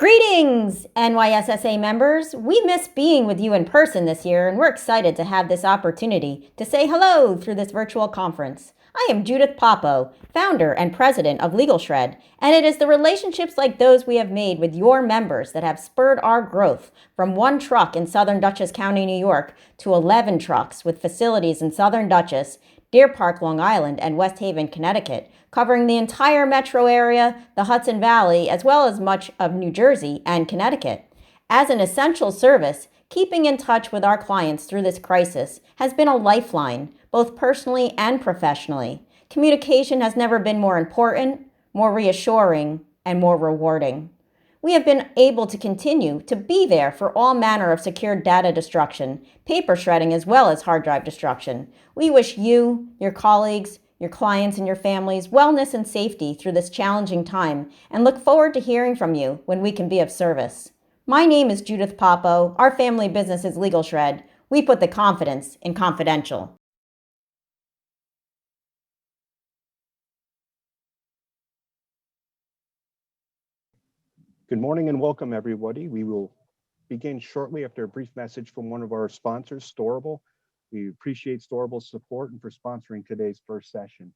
Greetings, NYSSA members. We miss being with you in person this year, and we're excited to have this opportunity to say hello through this virtual conference. I am Judith Popo, founder and president of Legal Shred, and it is the relationships like those we have made with your members that have spurred our growth from 1 truck in Southern Dutchess County, New York, to 11 trucks with facilities in Southern Dutchess, Deer Park, Long Island, and West Haven, Connecticut, covering the entire metro area, the Hudson Valley, as well as much of New Jersey and Connecticut. As an essential service, keeping in touch with our clients through this crisis has been a lifeline, both personally and professionally. Communication has never been more important, more reassuring, and more rewarding. We have been able to continue to be there for all manner of secured data destruction, paper shredding, as well as hard drive destruction. We wish you, your colleagues, your clients, and your families wellness and safety through this challenging time, and look forward to hearing from you when we can be of service. My name is Judith Popo. Our family business is Legal Shred. We put the confidence in confidential. Good morning and welcome, everybody. We will begin shortly after a brief message from one of our sponsors, Storable. We appreciate Storable's support and for sponsoring today's first session.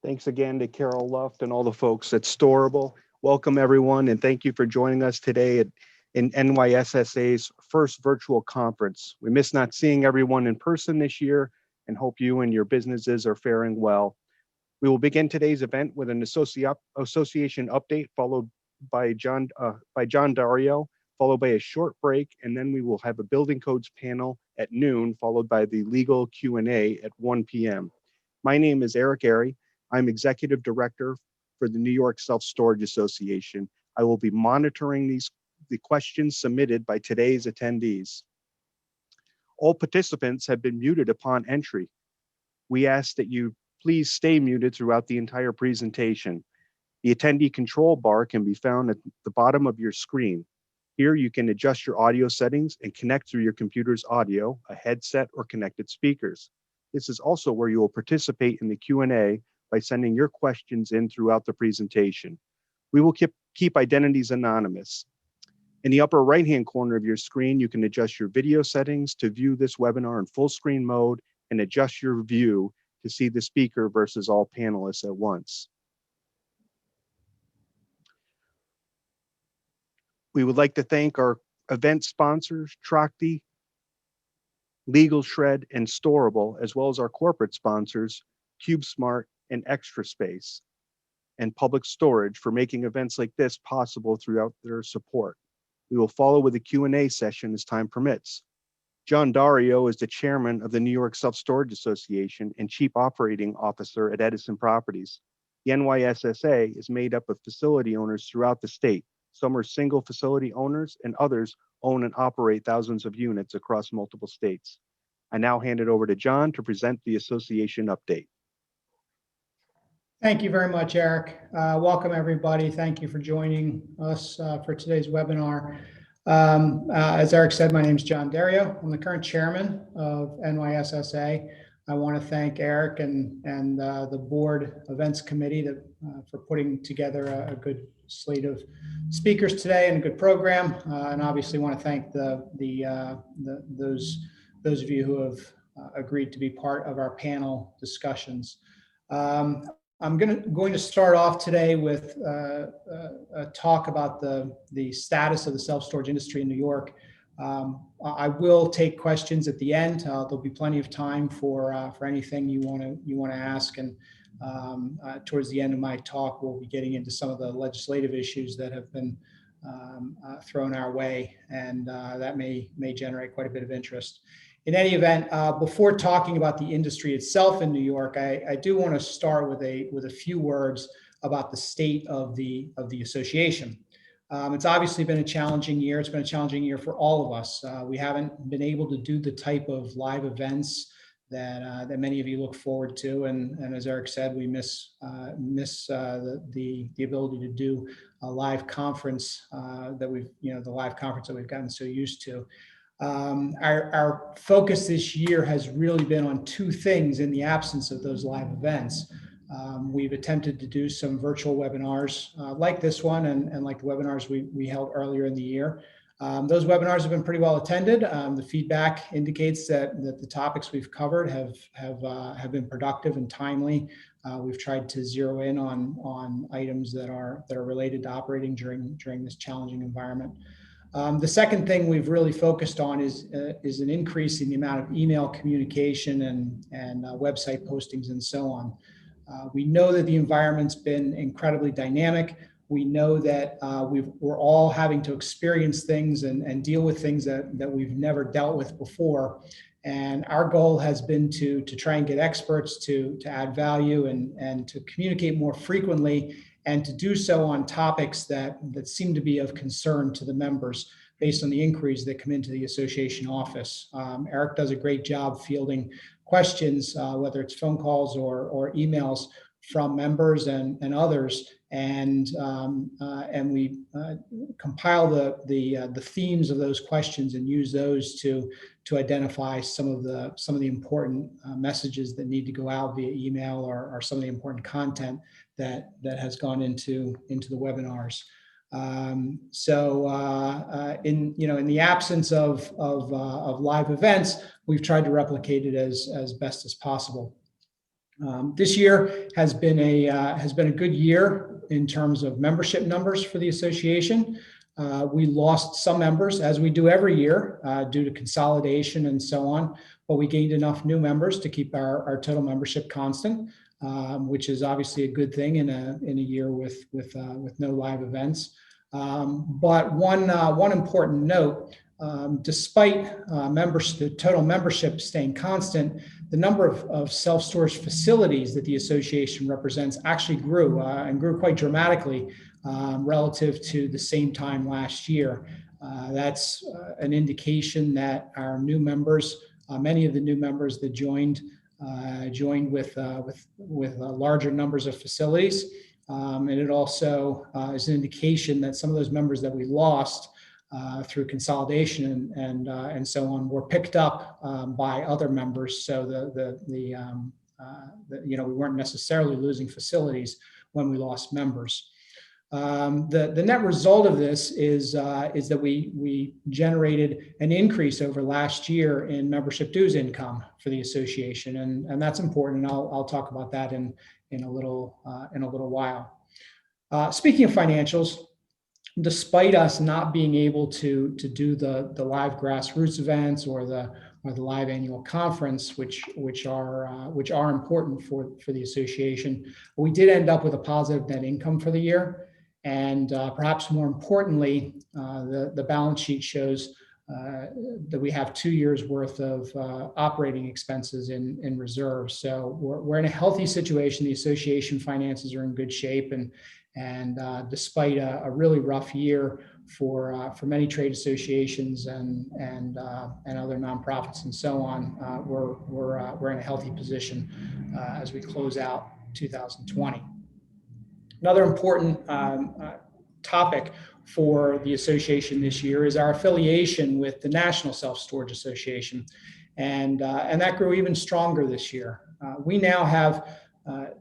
Thanks again to Carol Luft and all the folks at Storable. Welcome, everyone, and thank you for joining us today in NYSSA's first virtual conference. We miss not seeing everyone in person this year and hope you and your businesses are faring well. We will begin today's event with an association update followed by John Dario, followed by a short break, and then we will have a building codes panel at noon, followed by the legal Q&A at 1 p.m. My name is Eric Airy. I'm Executive Director for the New York Self-Storage Association. I will be monitoring the questions submitted by today's attendees. All participants have been muted upon entry. We ask that you please stay muted throughout the entire presentation. The attendee control bar can be found at the bottom of your screen. Here you can adjust your audio settings and connect through your computer's audio, a headset, or connected speakers. This is also where you will participate in the Q&A by sending your questions in throughout the presentation. We will keep identities anonymous. In the upper right-hand corner of your screen, you can adjust your video settings to view this webinar in full screen mode and adjust your view to see the speaker versus all panelists at once. We would like to thank our event sponsors, Trakti, Legal Shred, and Storable, as well as our corporate sponsors, CubeSmart and Extra Space, and Public Storage for making events like this possible throughout their support. We will follow with a Q&A session as time permits. John Dario is the chairman of the New York Self-Storage Association and chief operating officer at Edison Properties. The NYSSA is made up of facility owners throughout the state. Some are single facility owners and others own and operate thousands of units across multiple states. I now hand it over to John to present the association update. Thank you very much, Eric. Welcome, everybody. Thank you for joining us for today's webinar. As Eric said, my name is John Dario. I'm the current chairman of NYSSA. I want to thank Eric and the board events committee for putting together a good slate of speakers today and a good program. And obviously want to thank those of you who have agreed to be part of our panel discussions. I'm going to start off today with a talk about the status of the self-storage industry in New York. I will take questions at the end. There'll be plenty of time for anything you want to ask, and towards the end of my talk, we'll be getting into some of the legislative issues that have been thrown our way, and that may generate quite a bit of interest. In any event, before talking about the industry itself in New York, I do want to start with a few words about the state of the association. It's obviously been a challenging year. It's been a challenging year for all of us. We haven't been able to do the type of live events that many of you look forward to, and as Eric said, we miss the ability to do a live conference the live conference that we've gotten so used to. Our focus this year has really been on two things in the absence of those live events. We've attempted to do some virtual webinars like this one and like the webinars we held earlier in the year. Those webinars have been pretty well attended. The feedback indicates that the topics we've covered have been productive and timely. We've tried to zero in on items that are related to operating during this challenging environment. The second thing we've really focused on is an increase in the amount of email communication and website postings and so on. We know that the environment's been incredibly dynamic. We know that we're all having to experience things and deal with things that we've never dealt with before. And our goal has been to try and get experts to add value and to communicate more frequently, and to do so on topics that seem to be of concern to the members based on the inquiries that come into the association office. Eric does a great job fielding questions, whether it's phone calls or emails from members and others, and we compile the themes of those questions and use those to identify some of the important messages that need to go out via email or some of the important content that has gone into the webinars. In the absence of live events, we've tried to replicate it as best as possible. This year has been a good year in terms of membership numbers for the association. We lost some members, as we do every year, due to consolidation and so on, but we gained enough new members to keep our total membership constant, which is obviously a good thing in a year with no live events. But one important note, despite the total membership staying constant, the number of self-storage facilities that the association represents actually grew and grew quite dramatically relative to the same time last year. That's an indication that our new members, many of the new members that joined with larger numbers of facilities. And it also is an indication that some of those members that we lost through consolidation and so on were picked up by other members. So we weren't necessarily losing facilities when we lost members. The net result of this is that we generated an increase over last year in membership dues income for the association, and that's important. And I'll talk about that in a little while. Speaking of financials, despite us not being able to do the live grassroots events or the live annual conference, which are important for the association, we did end up with a positive net income for the year. And perhaps more importantly, the balance sheet shows that we have 2 years worth of operating expenses in reserve. So we're in a healthy situation. The association finances are in good shape, and despite a really rough year for many trade associations and other nonprofits and so on, we're in a healthy position as we close out 2020. Another important topic for the association this year is our affiliation with the National Self-Storage Association, and that grew even stronger this year. We now have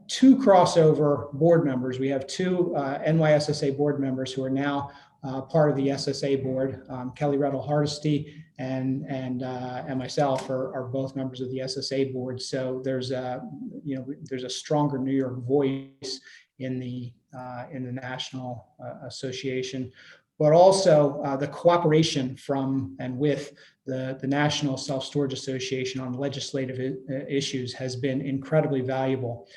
2 crossover board members. We have 2 NYSSA board members who are now part of the SSA board. Kelly Rettle Hardesty and myself are both members of the SSA board. So there's a stronger New York voice in the National Association, but also the cooperation from and with the National Self-Storage Association on legislative issues has been incredibly valuable.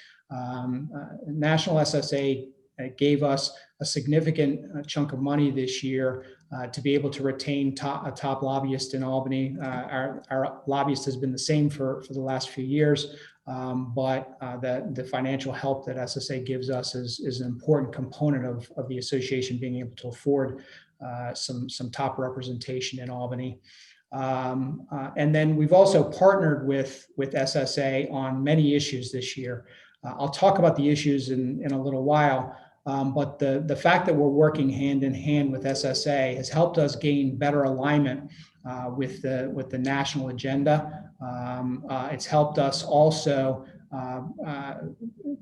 National SSA gave us a significant chunk of money this year to be able to retain a top lobbyist in Albany. Our lobbyist has been the same for the last few years. But the financial help that SSA gives us is an important component of the association being able to afford some top representation in Albany. And then we've also partnered with SSA on many issues this year. I'll talk about the issues in a little while, but the fact that we're working hand in hand with SSA has helped us gain better alignment with the national agenda. It's helped us also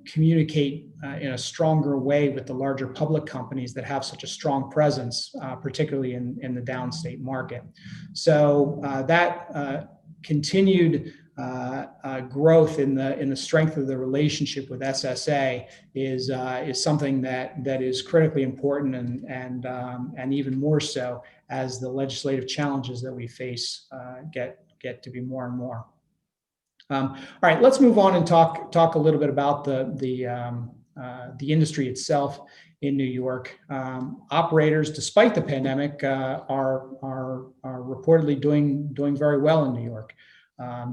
communicate in a stronger way with the larger public companies that have such a strong presence, particularly in the downstate market. So that continued growth in the strength of the relationship with SSA is something that is critically important and even more so as the legislative challenges that we face get to be more and more. All right, let's move on and talk a little bit about the industry itself in New York. Operators, despite the pandemic, are reportedly doing very well in New York.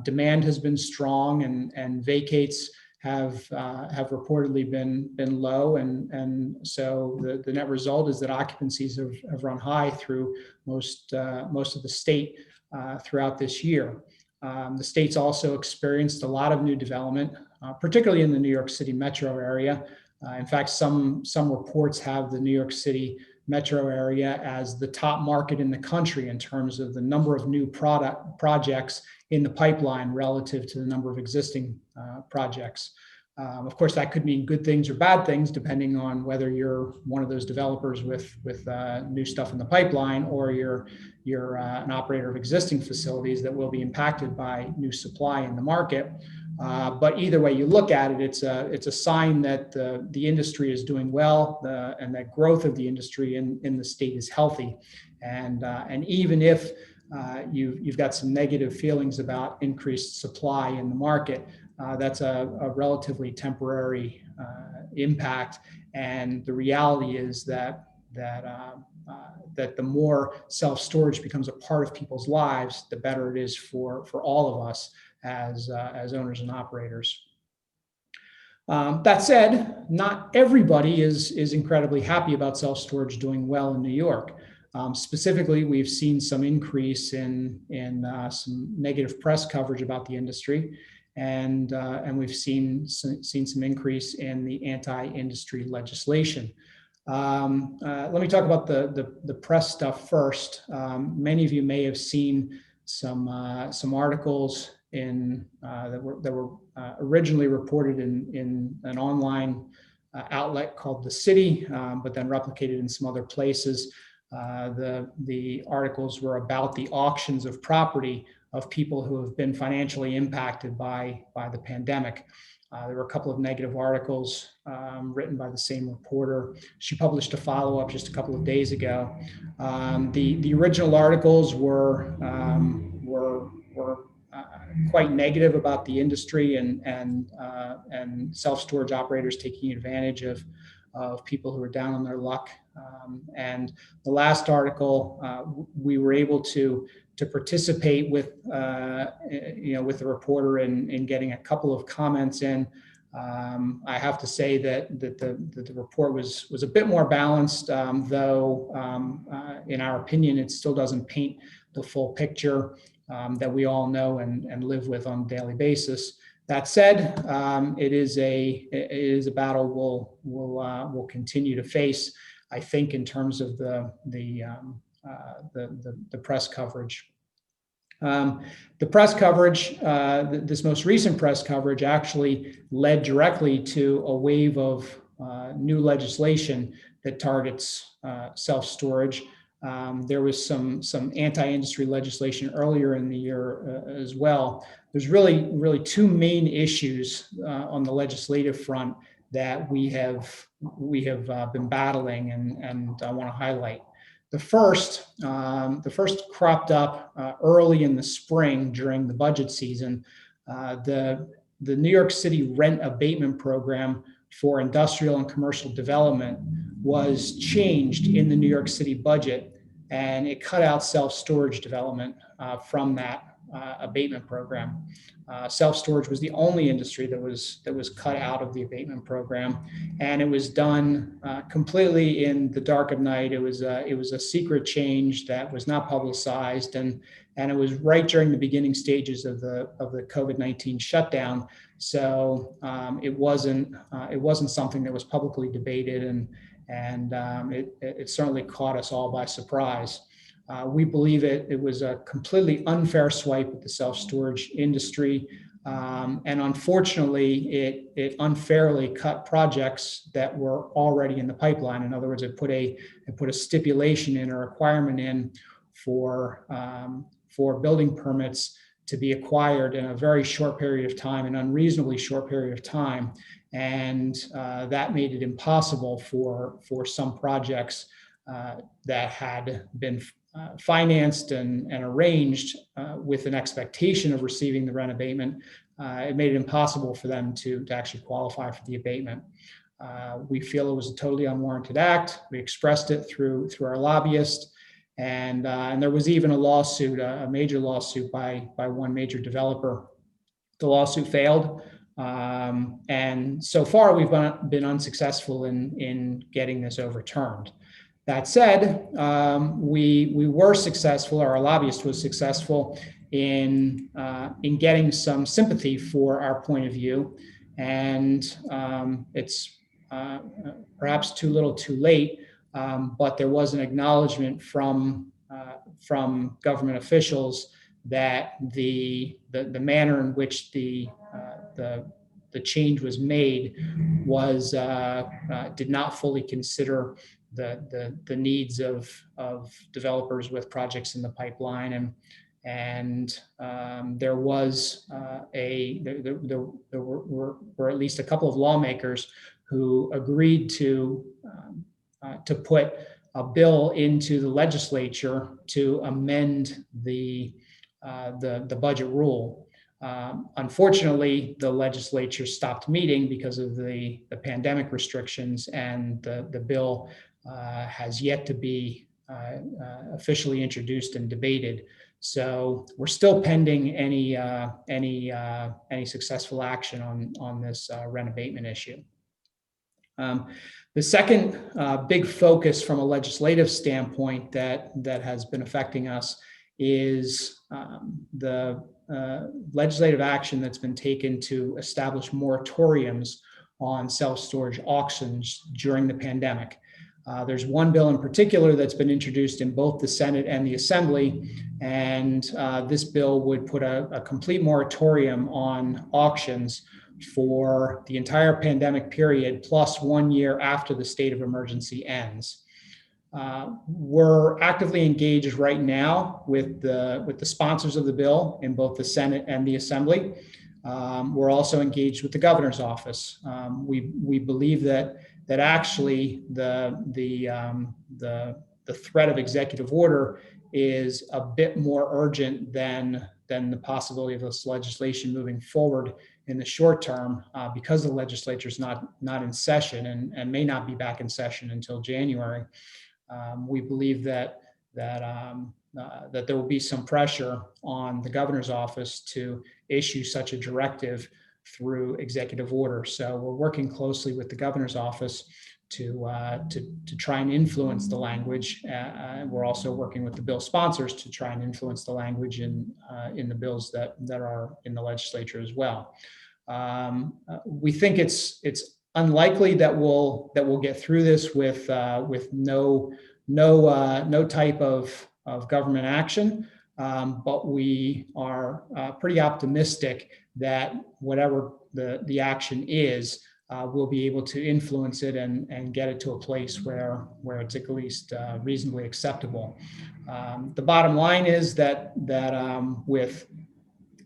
Demand has been strong, and vacates have reportedly been low, and so the net result is that occupancies have run high through most of the state throughout this year. The state's also experienced a lot of new development, particularly in the New York City metro area. In fact, some reports have the New York City metro area as the top market in the country in terms of the number of new projects in the pipeline relative to the number of existing projects. Of course, that could mean good things or bad things, depending on whether you're one of those developers with new stuff in the pipeline, or you're an operator of existing facilities that will be impacted by new supply in the market. But either way you look at it, it's a sign that the industry is doing well, and that growth of the industry in the state is healthy. And even if you've got some negative feelings about increased supply in the market, that's a relatively temporary impact. And the reality is that the more self-storage becomes a part of people's lives, the better it is for all of us as owners and operators. That said, not everybody is incredibly happy about self-storage doing well in New York. Specifically, we've seen some increase in some negative press coverage about the industry, and we've seen some increase in the anti-industry legislation. Let me talk about the press stuff first. Many of you may have seen some articles that were originally reported in an online outlet called The City, but then replicated in some other places. The articles were about the auctions of property of people who have been financially impacted by the pandemic. There were a couple of negative articles written by the same reporter. She published a follow-up just a couple of days ago. The original articles were quite negative about the industry and self-storage operators taking advantage of people who are down on their luck. And the last article, we were able to participate with with the reporter in getting a couple of comments in. I have to say that the report was a bit more balanced, though in our opinion, it still doesn't paint the full picture that we all know and live with on a daily basis. That said, it is a battle we'll continue to face, I think, in terms of the press coverage. The press coverage, this most recent press coverage, actually led directly to a wave of new legislation that targets self-storage. There was some anti-industry legislation earlier in the year as well. There's really two main issues on the legislative front that we have been battling, and I want to highlight. The first cropped up early in the spring during the budget season. The New York City rent abatement program for industrial and commercial development was changed in the New York City budget, and it cut out self-storage development from that abatement program. Self-storage was the only industry that was cut out of the abatement program, and it was done completely in the dark of night. It was a secret change that was not publicized, and it was right during the beginning stages of the COVID-19 shutdown. So it wasn't something that was publicly debated, and it certainly caught us all by surprise. We believe it was a completely unfair swipe at the self-storage industry. And unfortunately, it unfairly cut projects that were already in the pipeline. In other words, it put a stipulation in, a requirement in for building permits to be acquired in a very short period of time, an unreasonably short period of time. And that made it impossible for some projects that had been financed and arranged with an expectation of receiving the rent abatement. It made it impossible for them to actually qualify for the abatement. We feel it was a totally unwarranted act. We expressed it through our lobbyist, and there was even a lawsuit, a major lawsuit by one major developer. The lawsuit failed, and so far we've been unsuccessful in getting this overturned. That said, we were successful, or our lobbyist was successful in getting some sympathy for our point of view, and it's perhaps too little, too late. But there was an acknowledgement from government officials that the manner in which the change was made was did not fully consider the needs of developers with projects in the pipeline, and there was there were at least a couple of lawmakers who agreed to put a bill into the legislature to amend the budget rule. Unfortunately, the legislature stopped meeting because of the pandemic restrictions, and the bill has yet to be officially introduced and debated. So we're still pending any successful action on this rent abatement issue. The second big focus from a legislative standpoint that has been affecting us is the legislative action that's been taken to establish moratoriums on self-storage auctions during the pandemic. There's one bill in particular that's been introduced in both the Senate and the Assembly, and this bill would put a complete moratorium on auctions for the entire pandemic period, plus 1 year after the state of emergency ends. We're actively engaged right now with the sponsors of the bill in both the Senate and the Assembly. We're also engaged with the governor's office. We believe that actually the threat of executive order is a bit more urgent than the possibility of this legislation moving forward in the short term, because the legislature is not in session and may not be back in session until January. We believe that there will be some pressure on the governor's office to issue such a directive through executive order. So we're working closely with the governor's office to try and influence the language. We're also working with the bill sponsors to try and influence the language in the bills that are in the legislature as well. We think it's unlikely that we'll get through this with no type of government action, but we are pretty optimistic that whatever the action is, we'll be able to influence it and get it to a place where it's at least reasonably acceptable. The bottom line is that with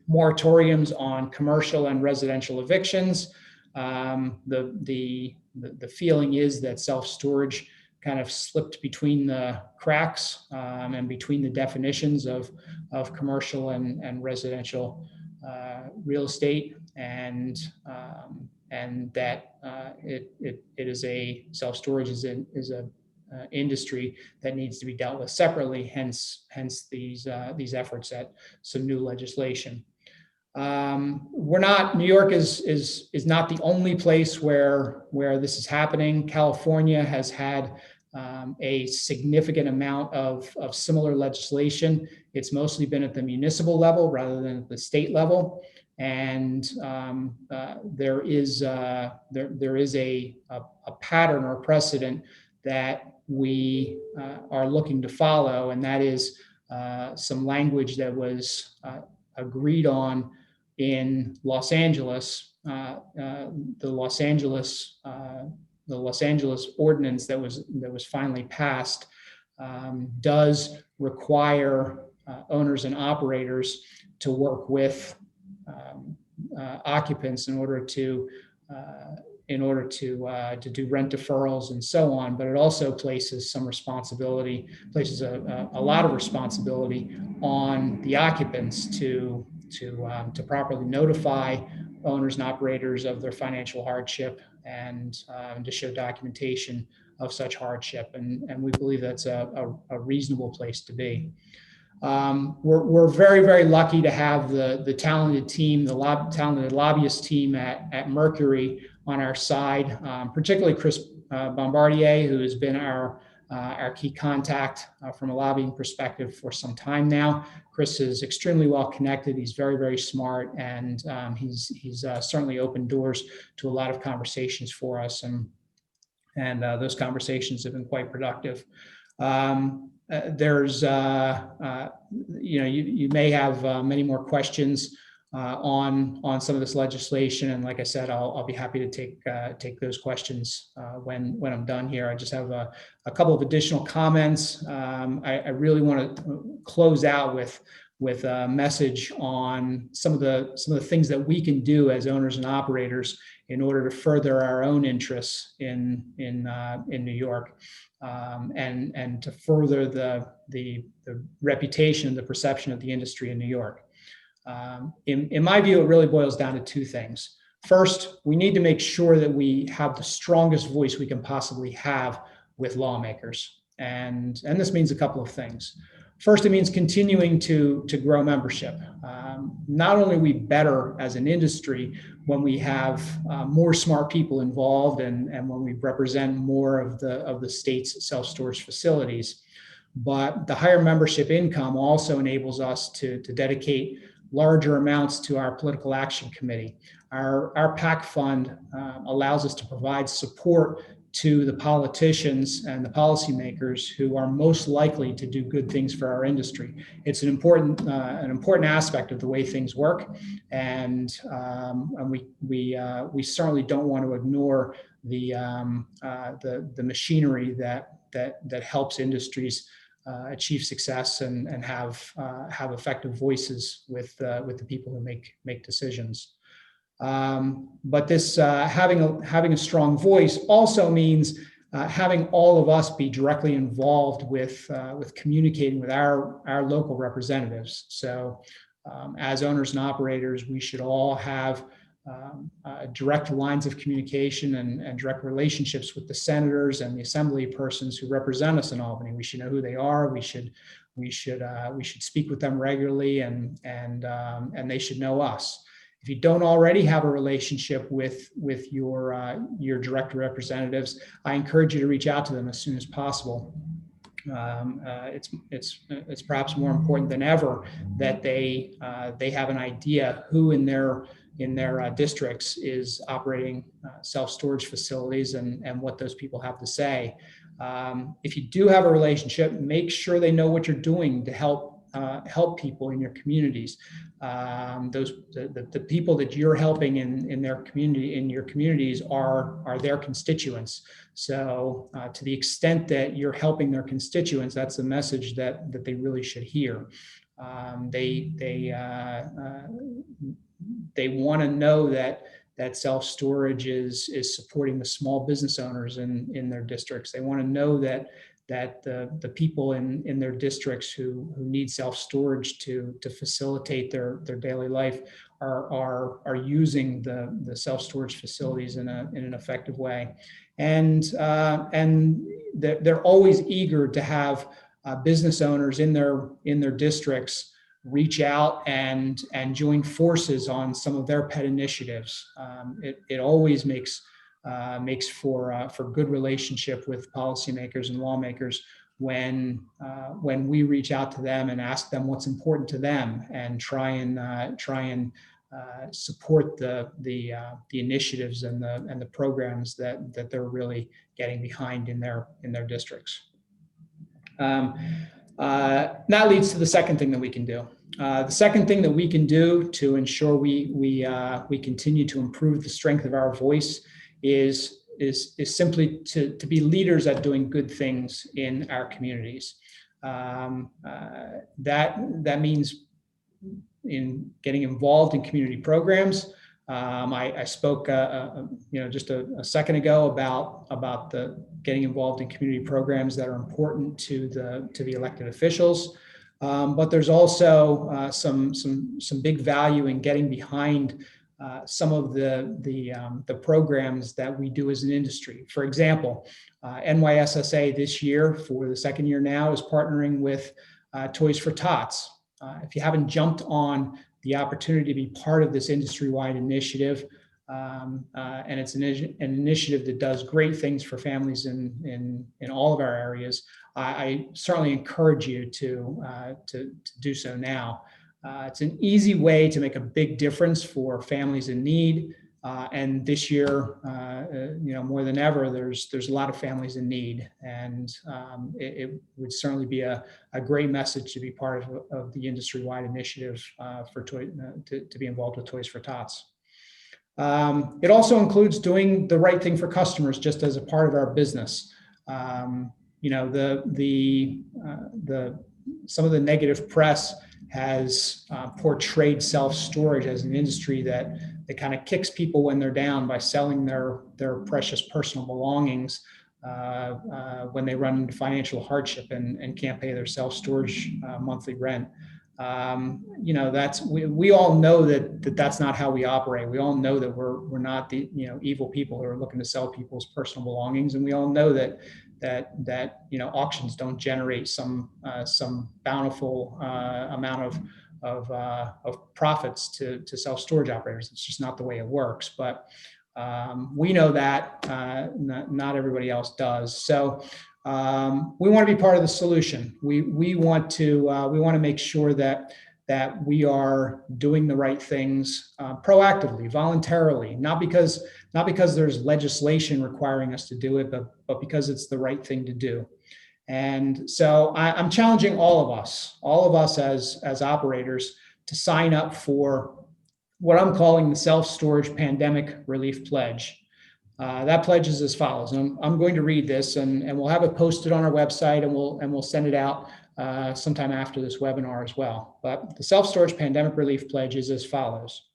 moratoriums on commercial and residential evictions, the feeling is that self-storage kind of slipped between the cracks and between the definitions of commercial and residential real estate, and that it is a self-storage is a industry that needs to be dealt with separately. Hence these efforts at some new legislation. New York is not the only place where this is happening. California has had a significant amount of similar legislation. It's mostly been at the municipal level rather than at the state level. And there is a pattern or precedent that we are looking to follow, and that is some language that was agreed on in Los Angeles. The Los Angeles ordinance that was finally passed does require owners and operators to work with occupants in order to do rent deferrals and so on. But it also places a lot of responsibility on the occupants to properly notify owners and operators of their financial hardship and to show documentation of such hardship. And we believe that's a reasonable place to be. We're very, very lucky to have the talented team, talented lobbyist team at Mercury on our side, particularly Chris Bombardier, who has been our key contact from a lobbying perspective for some time now. Chris is extremely well connected. He's very, very smart, and he's certainly opened doors to a lot of conversations for us, and those conversations have been quite productive. There's you may have many more questions on some of this legislation, and like I said, I'll be happy to take those questions when I'm done here. I just have a couple of additional comments. I really want to close out with a message on some of the things that we can do as owners and operators in order to further our own interests in New York, and to further the reputation and the perception of the industry in New York. In my view, it really boils down to two things. First, we need to make sure that we have the strongest voice we can possibly have with lawmakers. And this means a couple of things. First, it means continuing to grow membership. Not only are we better as an industry when we have more smart people involved and when we represent more of the state's self-storage facilities, but the higher membership income also enables us to dedicate larger amounts to our political action committee. Our PAC fund allows us to provide support to the politicians and the policymakers who are most likely to do good things for our industry. It's an important aspect of the way things work, and we certainly don't want to ignore the machinery that helps industries achieve success and have effective voices with the people who make decisions. But this having a strong voice also means having all of us be directly involved with communicating with our local representatives. So as owners and operators, we should all have direct lines of communication and direct relationships with the senators and the assembly persons who represent us in Albany. We should know who they are. We should speak with them regularly, and they should know us. If you don't already have a relationship with your direct representatives, I encourage you to reach out to them as soon as possible. It's perhaps more important than ever that they have an idea who in their districts is operating self-storage facilities and what those people have to say. If you do have a relationship, make sure they know what you're doing to help people in your communities. The people that you're helping in your communities are their constituents. So to the extent that you're helping their constituents, that's a message that they really should hear. They want to know that self-storage is supporting the small business owners in their districts. They want to know that the people in their districts who need self-storage to facilitate their daily life are using the self-storage facilities in an effective way, and they're always eager to have business owners in their districts reach out and join forces on some of their pet initiatives. It always makes for good relationship with policymakers and lawmakers when we reach out to them and ask them what's important to them and try and support the initiatives and the programs that they're really getting behind in their districts. That leads to the second thing that we can do. The second thing that we can do to ensure we continue to improve the strength of our voice is simply to be leaders at doing good things in our communities. That means in getting involved in community programs. I spoke, just a second ago about the getting involved in community programs that are important to the elected officials. But there's also some big value in getting behind some of the programs that we do as an industry. For example, NYSSA this year, for the second year now, is partnering with Toys for Tots. If you haven't jumped on the opportunity to be part of this industry-wide initiative, and it's an initiative that does great things for families in all of our areas, I certainly encourage you to do so now. It's an easy way to make a big difference for families in need. And this year, more than ever, there's a lot of families in need, and it would certainly be a great message to be part of the industry-wide initiative to be involved with Toys for Tots. It also includes doing the right thing for customers, just as a part of our business. Some of the negative press has portrayed self-storage as an industry that kind of kicks people when they're down by selling their precious personal belongings when they run into financial hardship and can't pay their self-storage monthly rent. We all know that's not how we operate. We all know that we're not the evil people who are looking to sell people's personal belongings, and we all know that that auctions don't generate some bountiful amount of profits to self-storage operators. It's just not the way it works. But we know that not everybody else does. So we want to be part of the solution. We want to make sure that we are doing the right things proactively, voluntarily, not because there's legislation requiring us to do it, but because it's the right thing to do. And so I'm challenging all of us as operators to sign up for what I'm calling the Self-Storage Pandemic Relief Pledge. That pledge is as follows, and I'm going to read this, and we'll have it posted on our website, and we'll send it out sometime after this webinar as well. But the Self-Storage Pandemic Relief Pledge is as follows.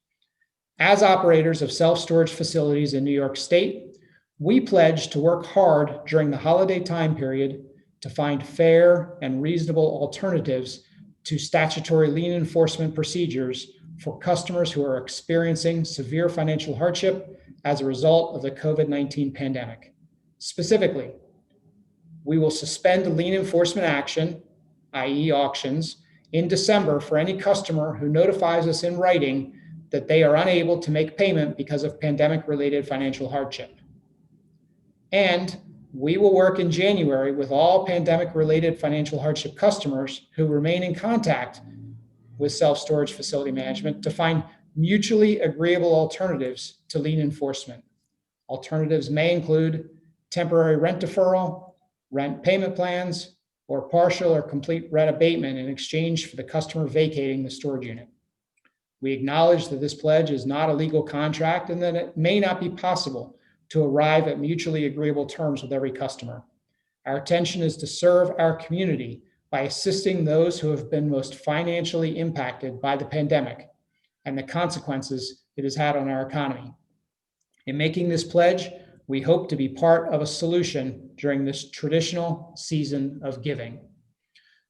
As operators of self-storage facilities in New York State, we pledge to work hard during the holiday time period to find fair and reasonable alternatives to statutory lien enforcement procedures for customers who are experiencing severe financial hardship as a result of the COVID-19 pandemic. Specifically, we will suspend lien enforcement action, i.e. auctions, in December for any customer who notifies us in writing that they are unable to make payment because of pandemic-related financial hardship. And we will work in January with all pandemic-related financial hardship customers who remain in contact with self-storage facility management to find mutually agreeable alternatives to lien enforcement. Alternatives may include temporary rent deferral, rent payment plans, or partial or complete rent abatement in exchange for the customer vacating the storage unit. We acknowledge that this pledge is not a legal contract and that it may not be possible to arrive at mutually agreeable terms with every customer. Our intention is to serve our community by assisting those who have been most financially impacted by the pandemic and the consequences it has had on our economy. In making this pledge, we hope to be part of a solution during this traditional season of giving.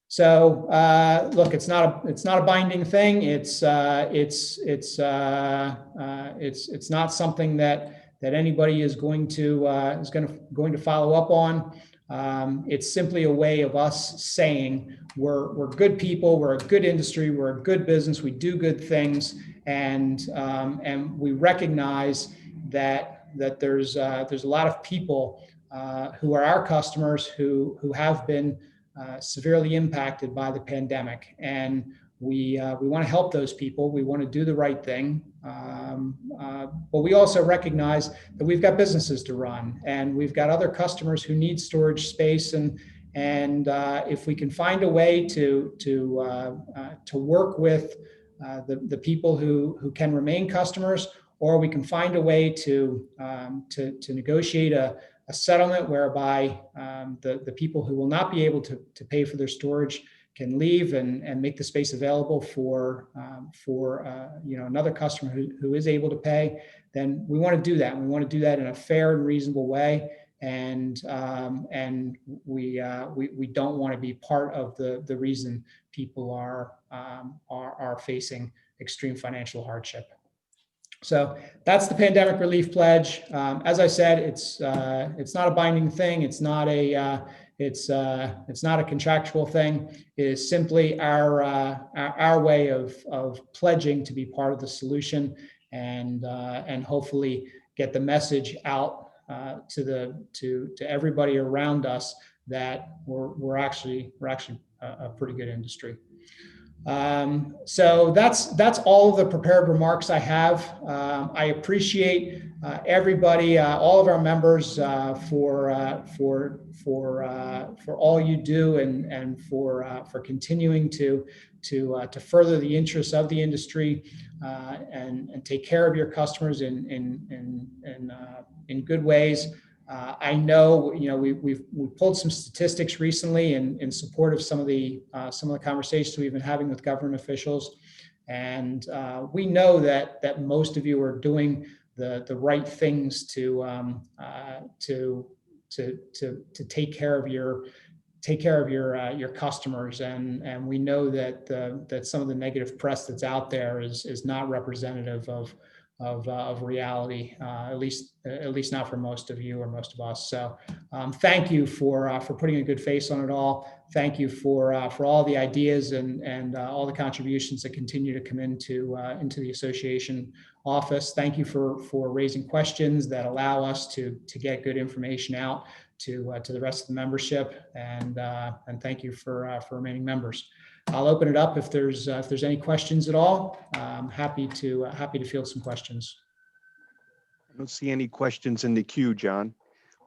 So look, it's not a binding thing. It's not something that anybody is going to follow up on. It's simply a way of us saying we're good people, we're a good industry, we're a good business, we do good things, and we recognize that there's a lot of people who are our customers who have been severely impacted by the pandemic, and we want to help those people. We want to do the right thing, but we also recognize that we've got businesses to run, and we've got other customers who need storage space, and if we can find a way to work with the people who can remain customers, or we can find a way to negotiate a settlement whereby the people who will not be able to pay for their storage can leave and make the space available for another customer who is able to pay, then we want to do that. And we want to do that in a fair and reasonable way. And we don't want to be part of the reason people are facing extreme financial hardship. So that's the Pandemic Relief Pledge. As I said, it's not a binding thing. It's not a contractual thing. It is simply our way of pledging to be part of the solution, and hopefully get the message out to everybody around us that we're actually a pretty good industry. So that's all of the prepared remarks I have. I appreciate everybody, all of our members, for all you do and for continuing to further the interests of the industry and take care of your customers in good ways. I know, we've pulled some statistics recently in support of some of the conversations we've been having with government officials, and we know that most of you are doing the right things to take care of your customers, and we know that some of the negative press that's out there is not representative of reality, at least not for most of you or most of us. So thank you for putting a good face on it all. Thank you for all the ideas and all the contributions that continue to come into the association office. Thank you for raising questions that allow us to get good information out to the rest of the membership, and thank you for remaining members. I'll open it up if there's any questions at all. I'm happy to field some questions. I don't see any questions in the queue, John,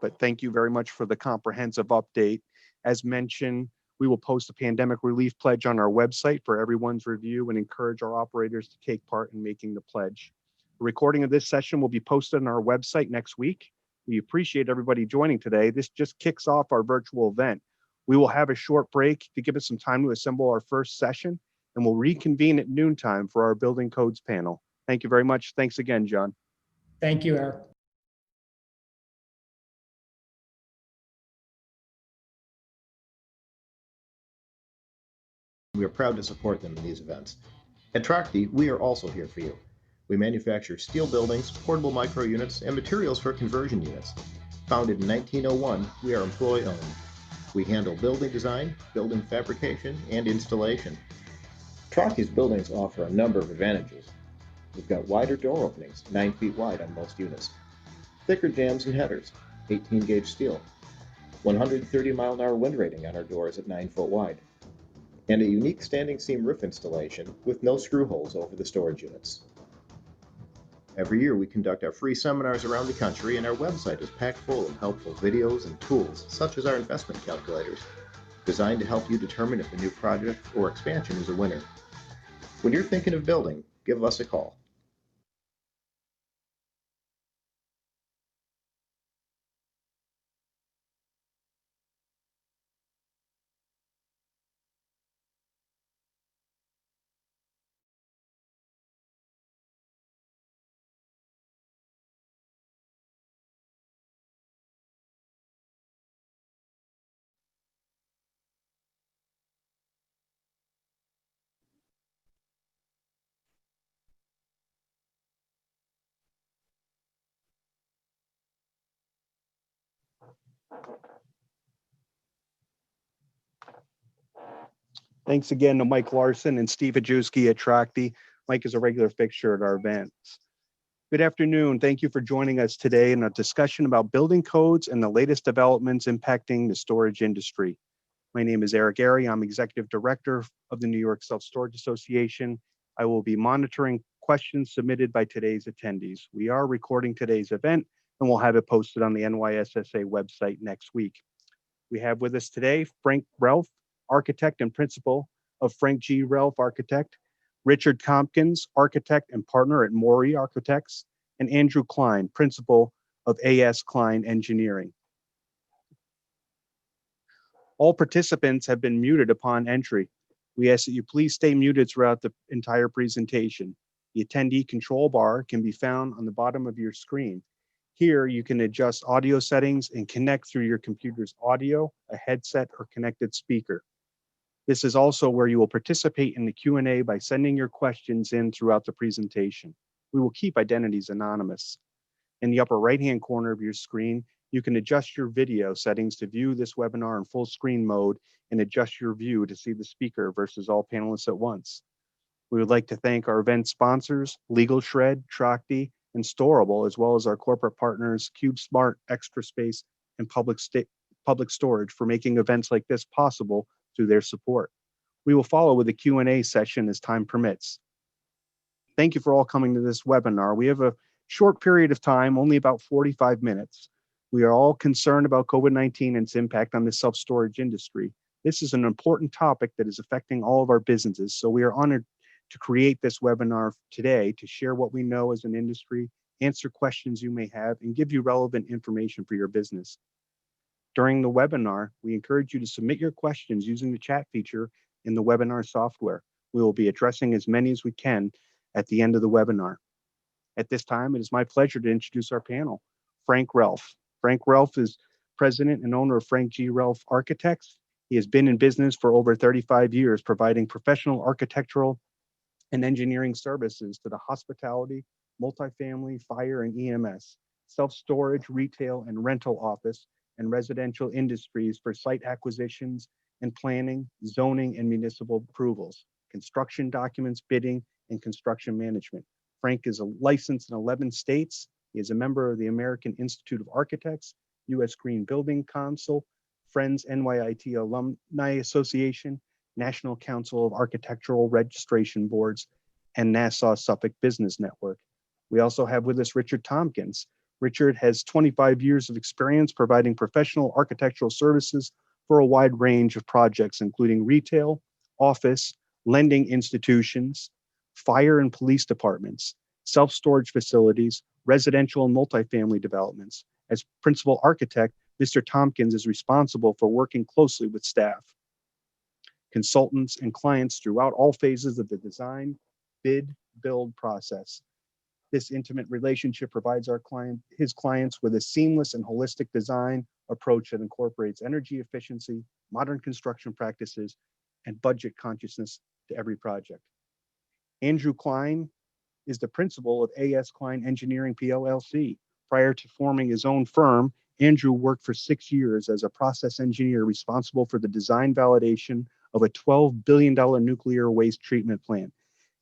but thank you very much for the comprehensive update. As mentioned, we will post a pandemic relief pledge on our website for everyone's review and encourage our operators to take part in making the pledge. A recording of this session will be posted on our website next week. We appreciate everybody joining today. This just kicks off our virtual event. We will have a short break to give us some time to assemble our first session, and we'll reconvene at noontime for our building codes panel. Thank you very much. Thanks again, John. Thank you, Eric. We are proud to support them in these events. At Trachte, we are also here for you. We manufacture steel buildings, portable micro units, and materials for conversion units. Founded in 1901, we are employee-owned. We handle building design, building fabrication, and installation. Trachte's buildings offer a number of advantages. We've got wider door openings, 9 feet wide on most units. Thicker jambs and headers, 18-gauge steel. 130-mile-an-hour wind rating on our doors at 9 foot wide. And a unique standing seam roof installation with no screw holes over the storage units. Every year we conduct our free seminars around the country, and our website is packed full of helpful videos and tools such as our investment calculators, designed to help you determine if a new project or expansion is a winner. When you're thinking of building, give us a call. Thanks again to Mike Larson and Steve Ajewski at Trachte. Mike is a regular fixture at our events. Good afternoon. Thank you for joining us today in a discussion about building codes and the latest developments impacting the storage industry. My name is Eric Airy. I'm Executive Director of the New York Self-Storage Association. I will be monitoring questions submitted by today's attendees. We are recording today's event, and we'll have it posted on the NYSSA website next week. We have with us today Frank Relf, architect and principal of Frank G. Relf Architect, Richard Tompkins, architect and partner at Maury Architects, and Andrew Klein, principal of A.S. Klein Engineering. All participants have been muted upon entry. We ask that you please stay muted throughout the entire presentation. The attendee control bar can be found on the bottom of your screen. Here, you can adjust audio settings and connect through your computer's audio, a headset, or connected speaker. This is also where you will participate in the Q&A by sending your questions in throughout the presentation. We will keep identities anonymous. In the upper right-hand corner of your screen, you can adjust your video settings to view this webinar in full screen mode and adjust your view to see the speaker versus all panelists at once. We would like to thank our event sponsors, Legal Shred, Trachte, and Storable, as well as our corporate partners, CubeSmart, Extra Space, and Public Storage for making events like this possible through their support. We will follow with a Q&A session as time permits. Thank you for all coming to this webinar. We have a short period of time, only about 45 minutes. We are all concerned about COVID-19 and its impact on the self-storage industry. This is an important topic that is affecting all of our businesses, so we are honored to create this webinar today to share what we know as an industry, answer questions you may have, and give you relevant information for your business. During the webinar, we encourage you to submit your questions using the chat feature in the webinar software. We will be addressing as many as we can at the end of the webinar. At this time, it is my pleasure to introduce our panel, Frank Relf. Frank Relf is president and owner of Frank G. Relf Architects. He has been in business for over 35 years, providing professional architectural and engineering services to the hospitality, multifamily, fire, and EMS, self-storage, retail, and rental office, and residential industries for site acquisitions and planning, zoning, and municipal approvals, construction documents, bidding, and construction management. Frank is licensed in 11 states. He is a member of the American Institute of Architects, U.S. Green Building Council, Friends NYIT Alumni Association, National Council of Architectural Registration Boards, and Nassau Suffolk Business Network. We also have with us Richard Tompkins. Richard has 25 years of experience providing professional architectural services for a wide range of projects, including retail, office, lending institutions, fire and police departments, self-storage facilities, residential and multifamily developments. As principal architect, Mr. Tompkins is responsible for working closely with staff, consultants, and clients throughout all phases of the design, bid, build process. This intimate relationship provides his clients with a seamless and holistic design approach that incorporates energy efficiency, modern construction practices, and budget consciousness to every project. Andrew Klein is the principal of A.S. Klein Engineering PLLC. Prior to forming his own firm, Andrew worked for 6 years as a process engineer responsible for the design validation of a $12 billion nuclear waste treatment plant.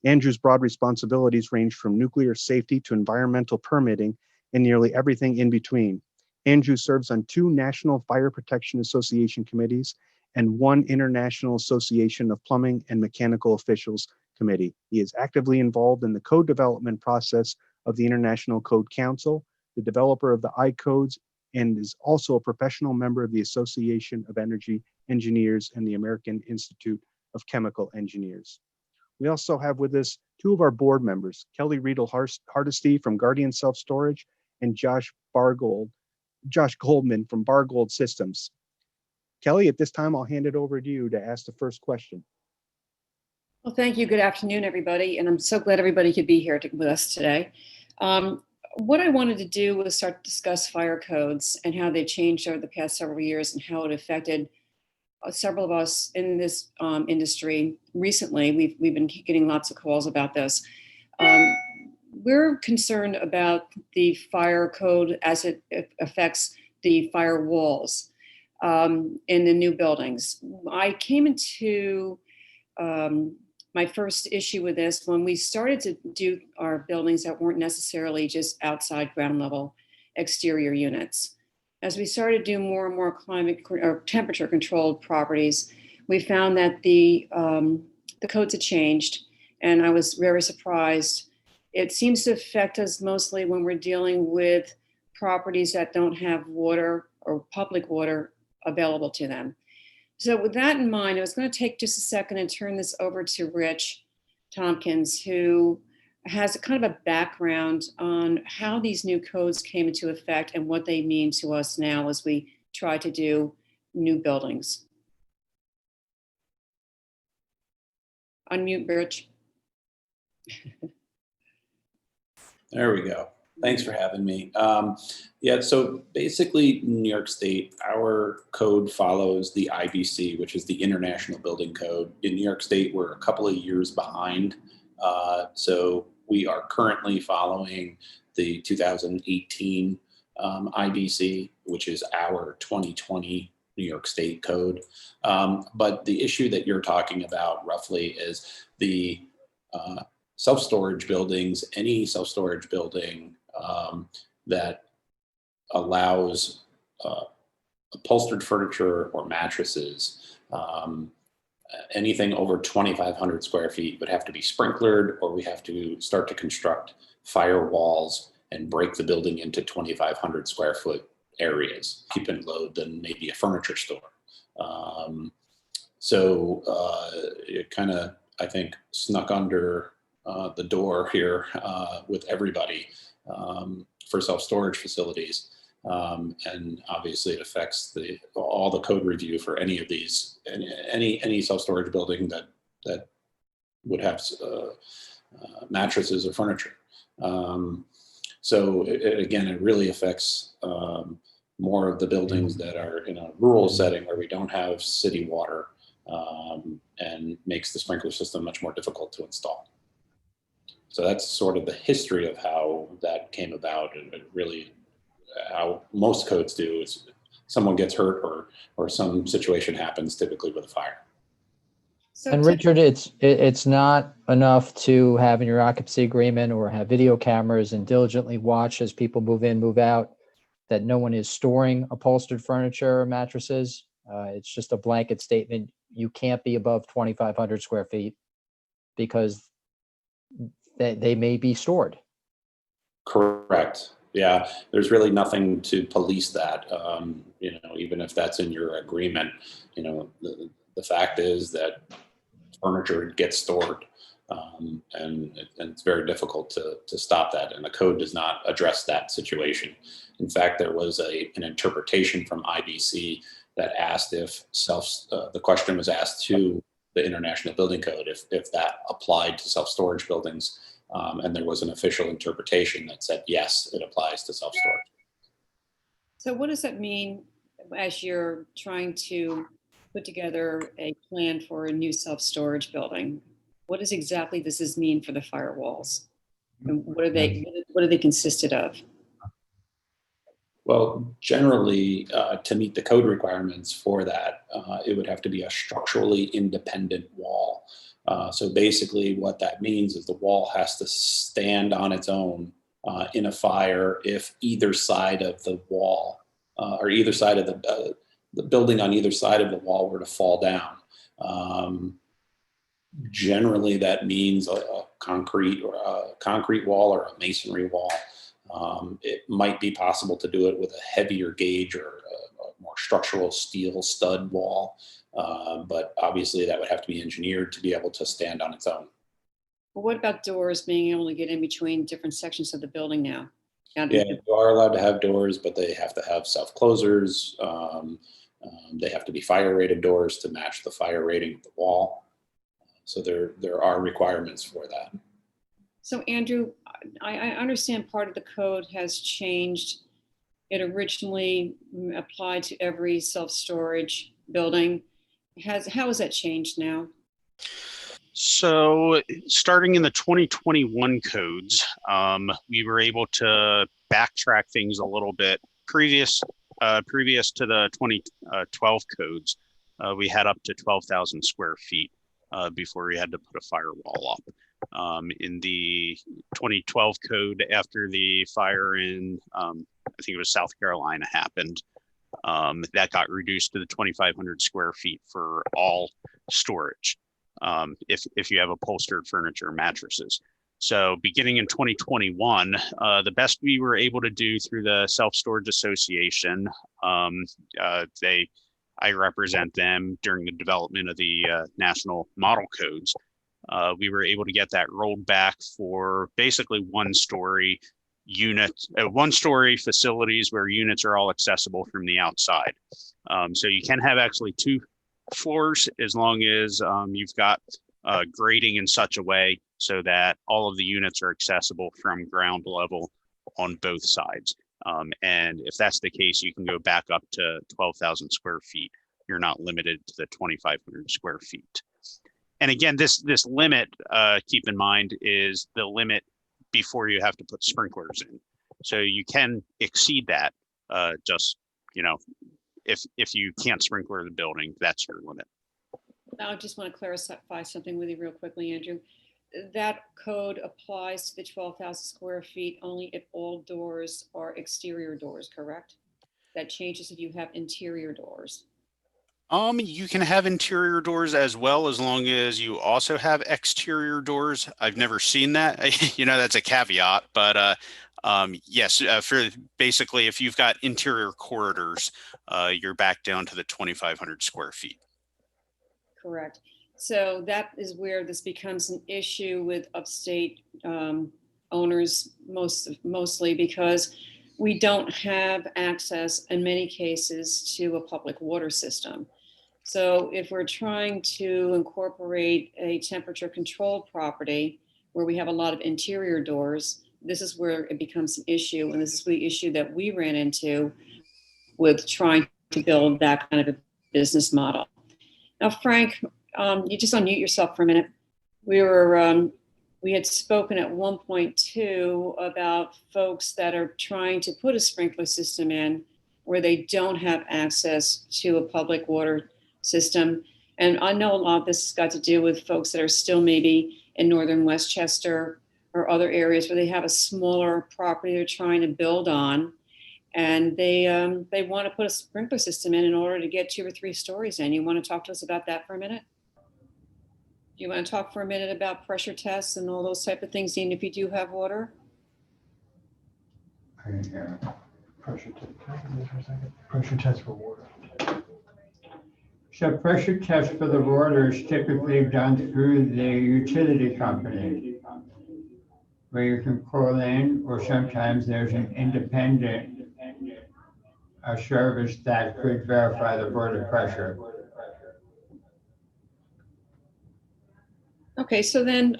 Andrew's broad responsibilities range from nuclear safety to environmental permitting and nearly everything in between. Andrew serves on 2 National Fire Protection Association committees and 1 International Association of Plumbing and Mechanical Officials committee. He is actively involved in the code development process of the International Code Council, the developer of the I-codes, and is also a professional member of the Association of Energy Engineers and the American Institute of Chemical Engineers. We also have with us 2 of our board members, Kelly Riedel-Hardesty from Guardian Self-Storage and Josh Goldman from Bargold Systems. Kelly, at this time, I'll hand it over to you to ask the first question. Well, thank you. Good afternoon, everybody. And I'm so glad everybody could be here with us today. What I wanted to do was start to discuss fire codes and how they changed over the past several years and how it affected several of us in this industry recently. We've been getting lots of calls about this. We're concerned about the fire code as it affects the fire walls in the new buildings. I came into my first issue with this when we started to do our buildings that weren't necessarily just outside ground level exterior units. As we started to do more and more climate or temperature controlled properties, we found that the codes had changed, and I was very surprised. It seems to affect us mostly when we're dealing with properties that don't have water or public water available to them. So with that in mind, I was going to take just a second and turn this over to Rich Tompkins, who has a kind of a background on how these new codes came into effect and what they mean to us now as we try to do new buildings. Unmute, Rich. There we go. Thanks for having me. Yeah, so basically in New York State, our code follows the IBC, which is the International Building Code. In New York State, we're a couple of years behind. So we are currently following the 2018 IBC, which is our 2020 New York State code. But the issue that you're talking about roughly is the self-storage buildings, any self-storage building that allows upholstered furniture or mattresses, anything over 2,500 square feet would have to be sprinklered, or we have to start to construct firewalls and break the building into 2,500 square foot areas, keeping load than maybe a furniture store. So it kind of, I think, snuck under the door here with everybody for self-storage facilities. And obviously it affects all the code review for any of these, any self-storage building that would have mattresses or furniture. So again, it really affects more of the buildings that are in a rural setting where we don't have city water, and makes the sprinkler system much more difficult to install. So that's sort of the history of how that came about, and really how most codes do is someone gets hurt or some situation happens, typically with a fire. So And Richard, it's not enough to have in your occupancy agreement or have video cameras and diligently watch as people move in, move out, that no one is storing upholstered furniture or mattresses. It's just a blanket statement. You can't be above 2,500 square feet because they may be stored. Correct. Yeah, there's really nothing to police that. Even if that's in your agreement, the fact is that furniture gets stored, and it's very difficult to stop that. And the code does not address that situation. In fact, there was an interpretation from IBC that asked if the question was asked to the International Building Code if that applied to self-storage buildings. And there was an official interpretation that said, yes, it applies to self-storage. So what does that mean as you're trying to put together a plan for a new self-storage building? What exactly does this mean for the firewalls? And what are they consisted of? Well, generally, to meet the code requirements for that, it would have to be a structurally independent wall. So basically what that means is the wall has to stand on its own in a fire if either side of the wall or either side of the building on either side of the wall were to fall down. Generally, that means a concrete wall or a masonry wall. It might be possible to do it with a heavier gauge or a more structural steel stud wall. But obviously that would have to be engineered to be able to stand on its own. Well, what about doors, being able to get in between different sections of the building now? Yeah, you are allowed to have doors, but they have to have self-closers. They have to be fire rated doors to match the fire rating of the wall. So there are requirements for that. So Andrew, I understand part of the code has changed. It originally applied to every self-storage building. How has that changed now? So starting in the 2021 codes, we were able to backtrack things a little bit. Previous to the 2012 codes, we had up to 12,000 square feet before we had to put a firewall up. In the 2012 code, after the fire in, I think it was South Carolina happened, that got reduced to the 2,500 square feet for all storage. If you have upholstered furniture and mattresses. So beginning in 2021, the best we were able to do through the Self-Storage Association, I represent them during the development of the national model codes. We were able to get that rolled back for basically one-story facilities where units are all accessible from the outside. So you can have actually 2 floors as long as you've got grading in such a way so that all of the units are accessible from ground level on both sides. And if that's the case, you can go back up to 12,000 square feet. You're not limited to the 2,500 square feet. And again, this limit, keep in mind, is the limit before you have to put sprinklers in. So you can exceed that, if you can't sprinkler the building, that's your limit. Now, I just want to clarify something with you real quickly, Andrew. That code applies to the 12,000 square feet only if all doors are exterior doors, correct? That changes if you have interior doors. You can have interior doors as well, as long as you also have exterior doors. I've never seen that. That's a caveat, but yes, for basically, if you've got interior corridors, you're back down to the 2,500 square feet. Correct. So that is where this becomes an issue with upstate owners mostly because we don't have access in many cases to a public water system. So if we're trying to incorporate a temperature controlled property where we have a lot of interior doors, this is where it becomes an issue. And this is the issue that we ran into with trying to build that kind of a business model. Now, Frank, you just unmute yourself for a minute. We were We had spoken at one point too about folks that are trying to put a sprinkler system in where they don't have access to a public water system. And I know a lot of this has got to do with folks that are still maybe in northern Westchester or other areas where they have a smaller property they're trying to build on, and they want to put a sprinkler system in order to get 2 or 3 stories in. You want to talk to us about that for a minute? Do you want to talk for a minute about pressure tests and all those type of things, even if you do have water? Pressure test. Can I get this for a second? Pressure test for water. So pressure test for the water is typically done through the utility company, where you can call in, or sometimes there's an independent service that could verify the water pressure. Okay, so then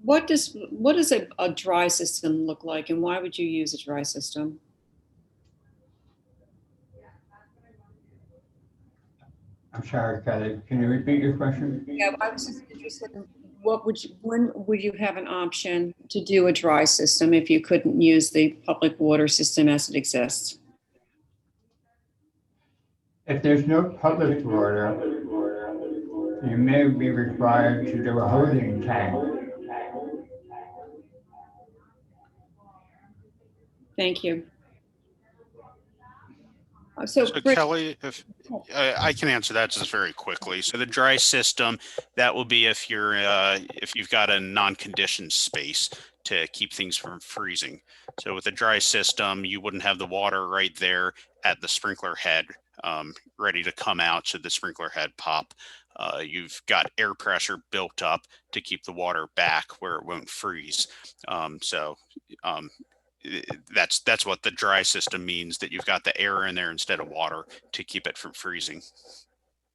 what does a dry system look like, and why would you use a dry system? I'm sorry, Kelly, can you repeat your question? Yeah, I was just interested in when would you have an option to do a dry system if you couldn't use the public water system as it exists? If there's no public water, you may be required to do a holding tank. Thank you. So So Britt, Kelly, if I can answer that just very quickly. So the dry system, that will be if you've got a non-conditioned space to keep things from freezing. So with a dry system, you wouldn't have the water right there at the sprinkler head, ready to come out should the sprinkler head pop. You've got air pressure built up to keep the water back where it won't freeze. That's what the dry system means, that you've got the air in there instead of water to keep it from freezing.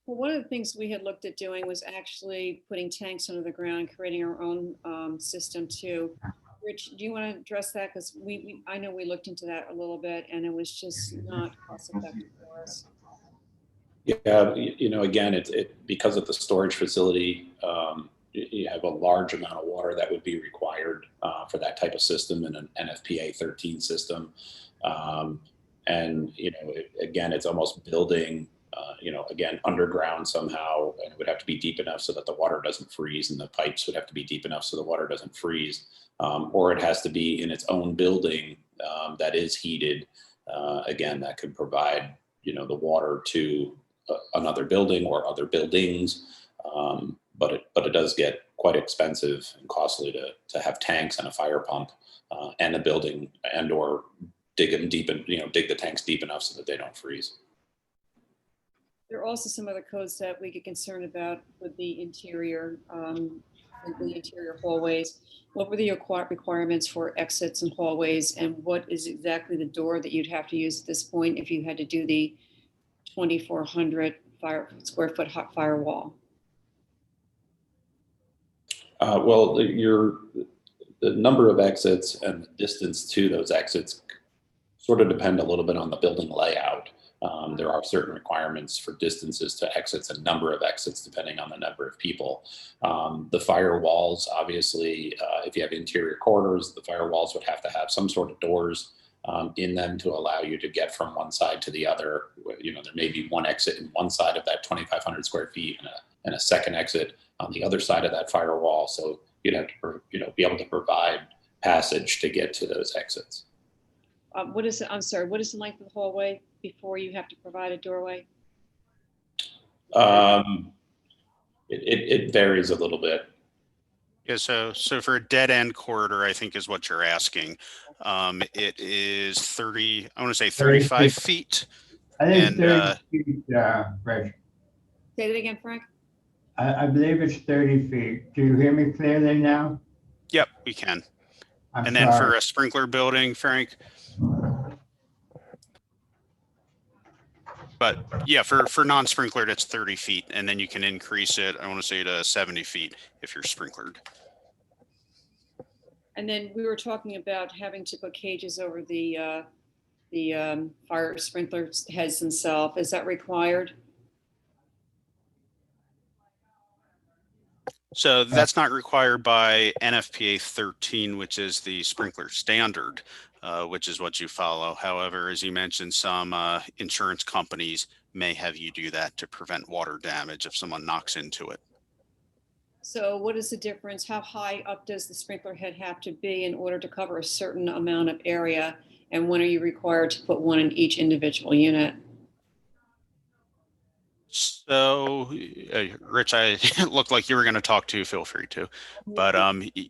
well, one of the things we had looked at doing was actually putting tanks under the ground, creating our own system too. Rich, do you want to address that? Because I know we looked into that a little bit, and it was just not cost effective for us. Yeah, again, because of the storage facility, you have a large amount of water that would be required for that type of system in an NFPA 13 system. And, again, it's almost building, again, underground somehow, and it would have to be deep enough so that the water doesn't freeze, and the pipes would have to be deep enough so the water doesn't freeze. Or it has to be in its own building that is heated. Again, that could provide, the water to another building or other buildings. But it does get quite expensive and costly to have tanks and a fire pump and a building, and or dig them deep and dig the tanks deep enough so that they don't freeze. There are also some other codes that we get concerned about with the interior hallways. What were the requirements for exits and hallways, and what is exactly the door that you'd have to use at this point if you had to do the 2,400 square foot hot firewall? Well, the number of exits and the distance to those exits sort of depend a little bit on the building layout. There are certain requirements for distances to exits and number of exits depending on the number of people. The firewalls, obviously, if you have interior corridors, the firewalls would have to have some sort of doors in them to allow you to get from one side to the other. There may be one exit in one side of that 2,500 square feet and a second exit on the other side of that firewall. So you'd have to, be able to provide passage to get to those exits. What is the length of the hallway before you have to provide a doorway? It varies a little bit. Yeah, so for a dead end corridor, I think is what you're asking. It is 30, I want to say 35 feet. I think 30 feet, Rich. Say that again, Frank. I believe it's 30 feet. Do you hear me clearly now? Yep, we can. I'm and then sorry. for a sprinkler building, Frank. But yeah, for non-sprinklered, it's 30 feet, and then you can increase it, I want to say, to 70 feet if you're sprinklered. And then we were talking about having to put cages over the fire sprinkler heads themselves. Is that required? So that's not required by NFPA 13, which is the sprinkler standard, which is what you follow. However, as you mentioned, some insurance companies may have you do that to prevent water damage if someone knocks into it. So what is the difference? How high up does the sprinkler head have to be in order to cover a certain amount of area? And when are you required to put one in each individual unit? So, Rich, I looked like you were going to talk to. Feel free to, but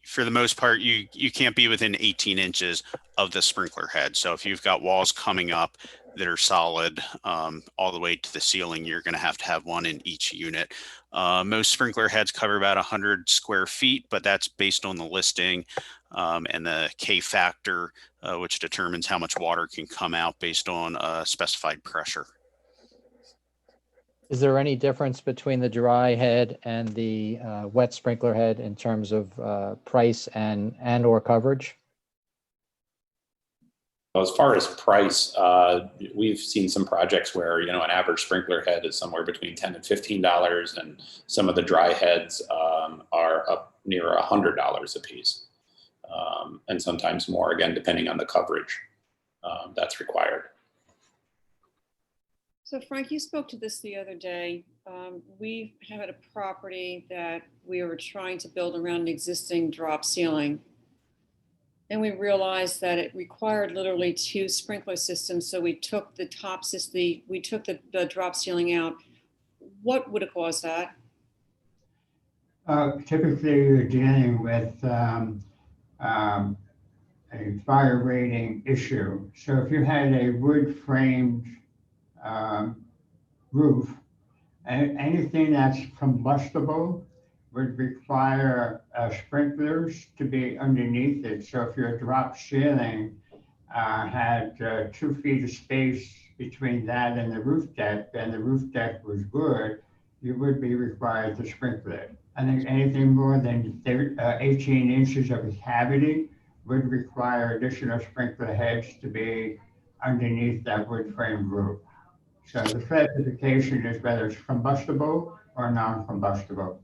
for the most part, you can't be within 18 inches of the sprinkler head. So if you've got walls coming up that are solid all the way to the ceiling, you're going to have one in each unit. Most sprinkler heads cover about 100 square feet, but that's based on the listing and the K factor, which determines how much water can come out based on specified pressure. Is there any difference between the dry head and the wet sprinkler head in terms of price and or coverage? As far as price, we've seen some projects where, an average sprinkler head is somewhere between $10 and $15, and some of the dry heads are up near $100 a piece, and sometimes more, again, depending on the coverage that's required. So Frank, you spoke to this the other day. We had a property that we were trying to build around an existing drop ceiling. And we realized that it required literally 2 sprinkler systems. So we took the we took the drop ceiling out. What would have caused that? Typically, you're dealing with a fire rating issue. So if you had a wood framed roof, anything that's combustible would require sprinklers to be underneath it. So if your drop ceiling had 2 feet of space between that and the roof deck, and the roof deck was good, you would be required to sprinkle it. I think anything more than 18 inches of a cavity would require additional sprinkler heads to be underneath that wood frame roof. So the classification is whether it's combustible or non-combustible.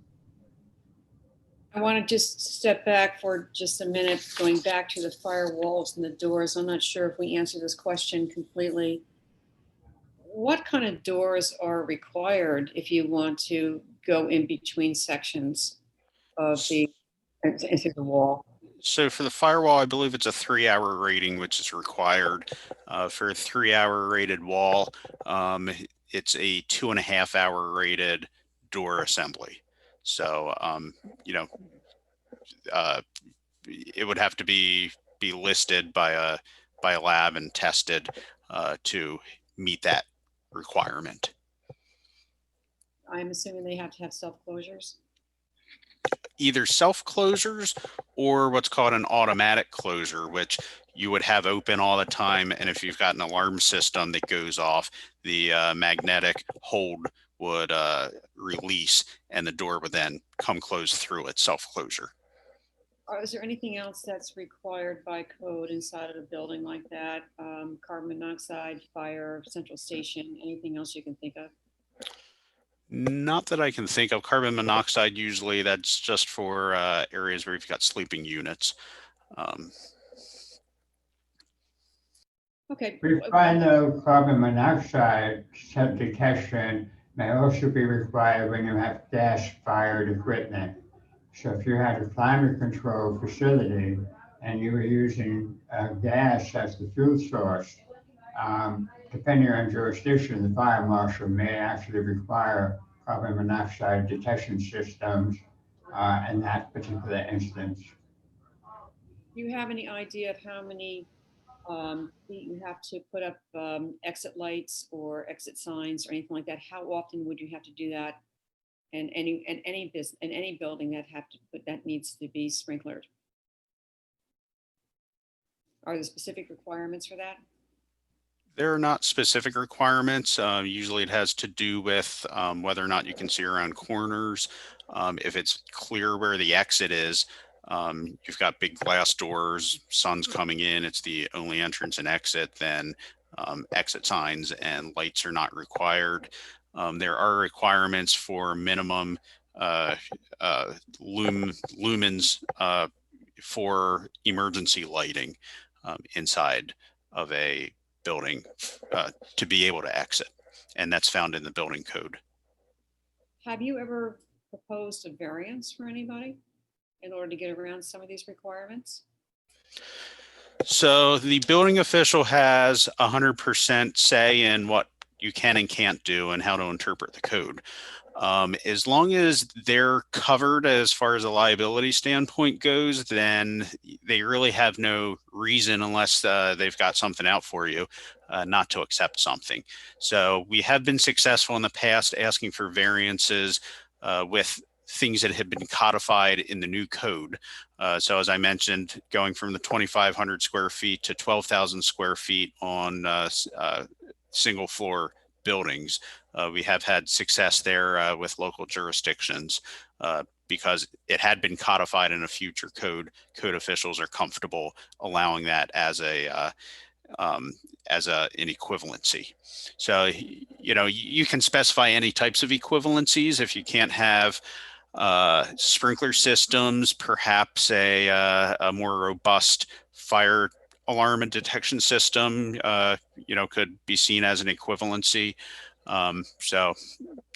I want to just step back for just a minute, going back to the firewalls and the doors. I'm not sure if we answered this question completely. What kind of doors are required if you want to go in between sections of into the wall? So for the firewall, I believe it's a 3-hour rating, which is required. For a 3-hour rated wall, it's a 2.5-hour rated door assembly. So, it would have to be listed by a lab and tested to meet that requirement. I'm assuming they have to have self-closures? Either self-closures or what's called an automatic closure, which you would have open all the time. And if you've got an alarm system that goes off, the magnetic hold would release and the door would then come closed through its self-closure. Is there anything else that's required by code inside of a building like that? Carbon monoxide, fire, central station, anything else you can think of? Not that I can think of. Carbon monoxide, usually that's just for areas where you've got sleeping units. Okay. We find though carbon monoxide detection may also be required when you have gas-fired equipment. So if you had a climate control facility and you were using gas as the fuel source, depending on jurisdiction, the fire marshal may actually require carbon monoxide detection systems in that particular instance. Do you have any idea of how many feet you have to put up exit lights or exit signs or anything like that? How often would you have to do that? And any building that needs to be sprinklered? Are there specific requirements for that? There are not specific requirements. Usually it has to do with whether or not you can see around corners. If it's clear where the exit is, you've got big glass doors, sun's coming in, it's the only entrance and exit, then exit signs and lights are not required. There are requirements for minimum lumens for emergency lighting inside of a building to be able to exit. And that's found in the building code. Have you ever proposed a variance for anybody in order to get around some of these requirements? So the building official has 100% say in what you can and can't do and how to interpret the code. As long as they're covered as far as a liability standpoint goes, then they really have no reason, unless they've got something out for you, not to accept something. So we have been successful in the past asking for variances with things that have been codified in the new code. So as I mentioned, going from the 2,500 square feet to 12,000 square feet on single floor buildings. We have had success there with local jurisdictions because it had been codified in a future code. Code officials are comfortable allowing that as an equivalency. So, you know, you can specify any types of equivalencies. If you can't have sprinkler systems, perhaps a more robust fire alarm and detection system, you know, could be seen as an equivalency. So,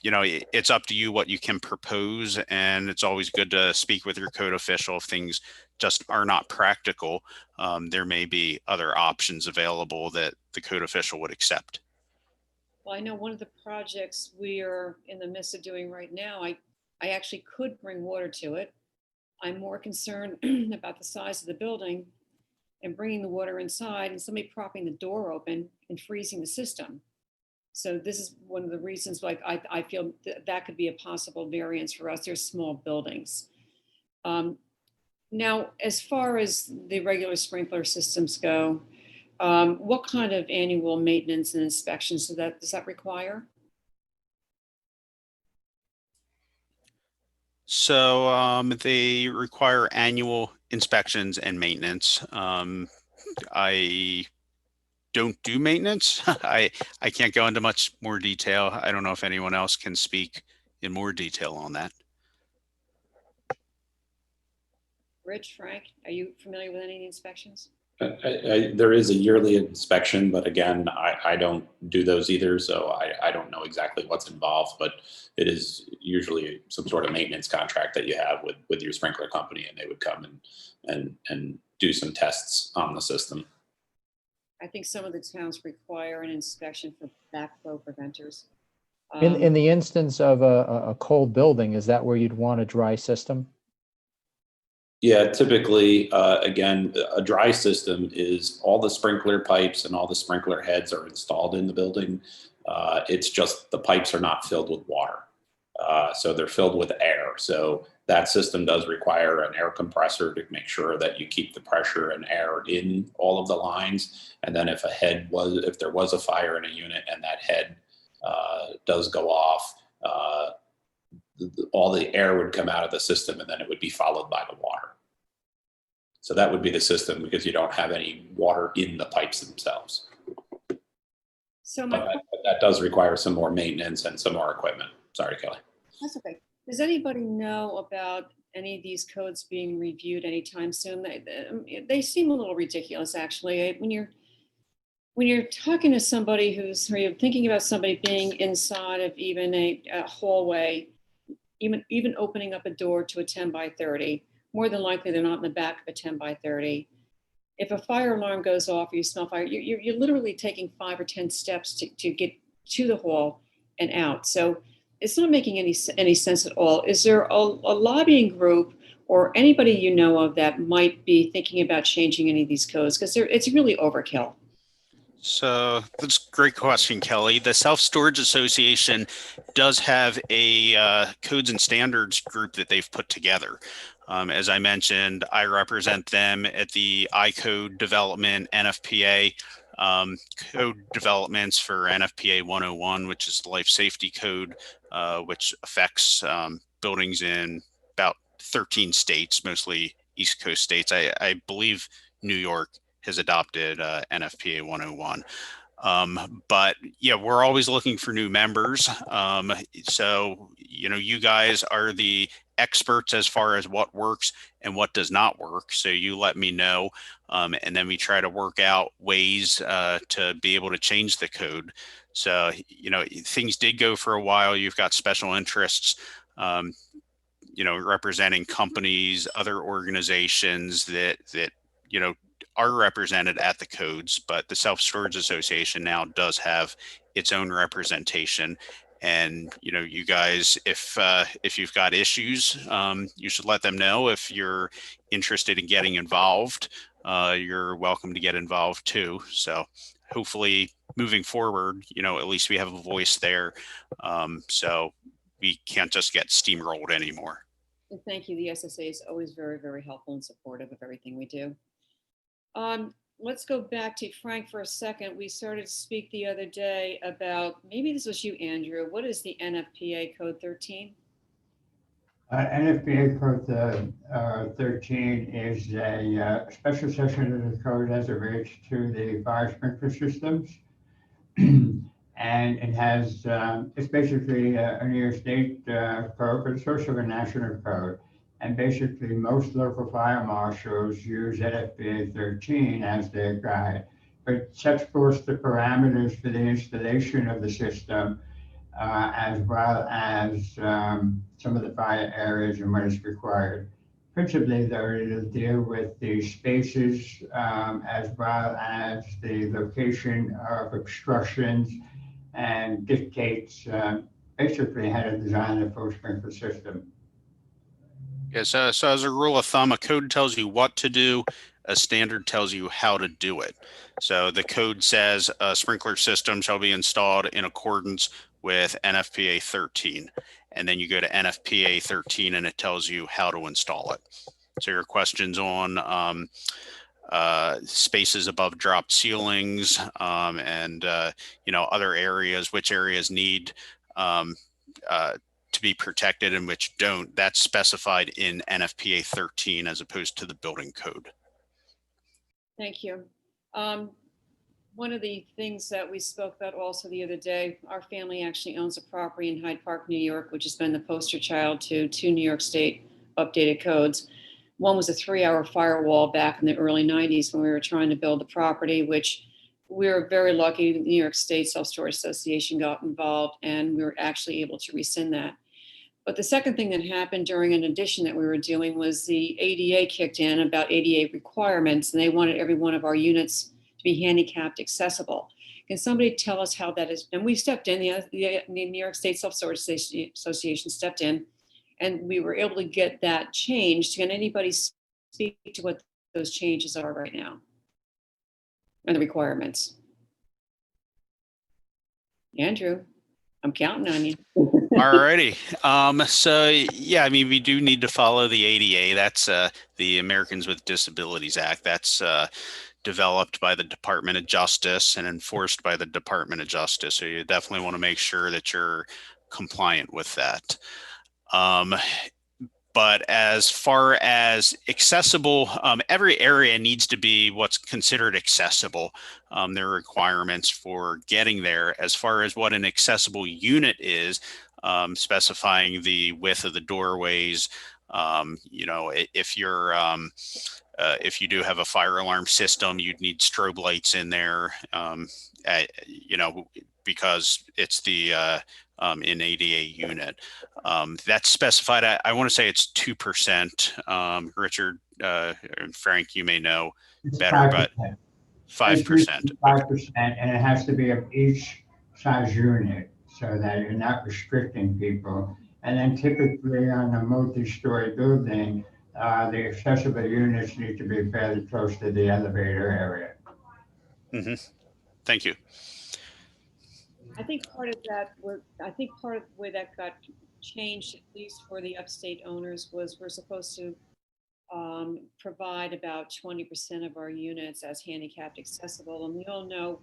you know, it's up to you what you can propose, and it's always good to speak with your code official if things just are not practical. There may be other options available that the code official would accept. Well, I know one of the projects we are in the midst of doing right now, I actually could bring water to it. I'm more concerned about the size of the building and bringing the water inside and somebody propping the door open and freezing the system. So this is one of the reasons like I feel that could be a possible variance for us. There's small buildings. Now, as far as the regular sprinkler systems go, what kind of annual maintenance and inspections does that require? So they require annual inspections and maintenance. I don't do maintenance. I can't go into much more detail. I don't know if anyone else can speak in more detail on that. Rich, Frank, are you familiar with any of the inspections? There is a yearly inspection, but again, I don't do those either, so I don't know exactly what's involved, but it is usually some sort of maintenance contract that you have with your sprinkler company, and they would come and do some tests on the system. I think some of the towns require an inspection for backflow preventers. In the instance of a cold building, is that where you'd want a dry system? Yeah, typically, again, a dry system is all the sprinkler pipes and all the sprinkler heads are installed in the building. It's just the pipes are not filled with water. So they're filled with air. So that system does require an air compressor to make sure that you keep the pressure and air in all of the lines. And then if there was a fire in a unit and that head does go off, all the air would come out of the system and then it would be followed by the water. So that would be the system because you don't have any water in the pipes themselves. So that does require some more maintenance and some more equipment. Sorry, Kelly. That's okay. Does anybody know about any of these codes being reviewed anytime soon? They seem a little ridiculous, actually. When you're talking to somebody or you're thinking about somebody being inside of even a hallway, even opening up a door to a 10 by 30, more than likely they're not in the back of a 10 by 30. If a fire alarm goes off or you smell fire, you're literally taking 5 or 10 steps to get to the hall and out. So it's not making any sense at all. Is there a lobbying group or anybody you know of that might be thinking about changing any of these codes? Because it's really overkill. So that's a great question, Kelly. The Self-Storage Association does have a codes and standards group that they've put together. As I mentioned, I represent them at the iCode development, NFPA code developments for NFPA 101, which is the life safety code, which affects buildings in about 13 states, mostly East Coast states. I believe New York has adopted NFPA 101. But yeah, we're always looking for new members. So, you guys are the experts as far as what works and what does not work. So you let me know. And then we try to work out ways to be able to change the code. So, things did go for a while. You've got special interests, representing companies, other organizations that, are represented at the codes, but the Self-Storage Association now does have its own representation. And you guys, if you've got issues, you should let them know. If you're interested in getting involved, you're welcome to get involved too. So hopefully moving forward, at least we have a voice there. So we can't just get steamrolled anymore. And thank you. The SSA is always very, very helpful and supportive of everything we do. Let's go back to Frank for a second. We started to speak the other day about, maybe this was you, Andrew. What is the NFPA Code 13? NFPA Code 13 is a special section of the code as it relates to the fire sprinkler systems. And it has, it's basically a New York State code, but it's also a national code. And basically, most local fire marshals use NFPA 13 as their guide, but it sets forth the parameters for the installation of the system, as well as some of the fire areas and what is required. Principally, though, it'll deal with the spaces, as well as the location of obstructions, and dictates basically how to design a full sprinkler system. Yes, so as a rule of thumb, a code tells you what to do, a standard tells you how to do it. So the code says a sprinkler system shall be installed in accordance with NFPA 13. And then you go to NFPA 13 and it tells you how to install it. So your questions on spaces above drop ceilings, and other areas, which areas need to be protected and which don't, that's specified in NFPA 13 as opposed to the building code. Thank you. One of the things that we spoke about also the other day, our family actually owns a property in Hyde Park, New York, which has been the poster child to two New York State updated codes. One was a 3-hour firewall back in the early 90s when we were trying to build the property, which we were very lucky the New York State Self-Storage Association got involved and we were actually able to rescind that. But the second thing that happened during an addition that we were doing was the ADA kicked in about ADA requirements, and they wanted every one of our units to be handicapped accessible. Can somebody tell us how that is? And we stepped in, the New York State Self-Storage Association stepped in, and we were able to get that changed. Can anybody speak to what those changes are right now and the requirements? Andrew, I'm counting on you. Alrighty. So yeah, I mean, we do need to follow the ADA. That's the Americans with Disabilities Act. That's developed by the Department of Justice and enforced by the Department of Justice. So you definitely want to make sure that you're compliant with that. But as far as accessible, every area needs to be what's considered accessible. There are requirements for getting there. As far as what an accessible unit is, specifying the width of the doorways, if you're if you do have a fire alarm system, you'd need strobe lights in there, because it's the in ADA unit. That's specified at, I want to say it's 2%. Richard and Frank, you may know It's better, 5%. but 5%. 5%, and it has to be of each size unit so that you're not restricting people. And then typically on a multi-story building, the accessible units need to be fairly close to the elevator area. Mm-hmm. Thank you. I think part of the way that got changed, at least for the upstate owners, was we're supposed to provide about 20% of our units as handicapped accessible. And we all know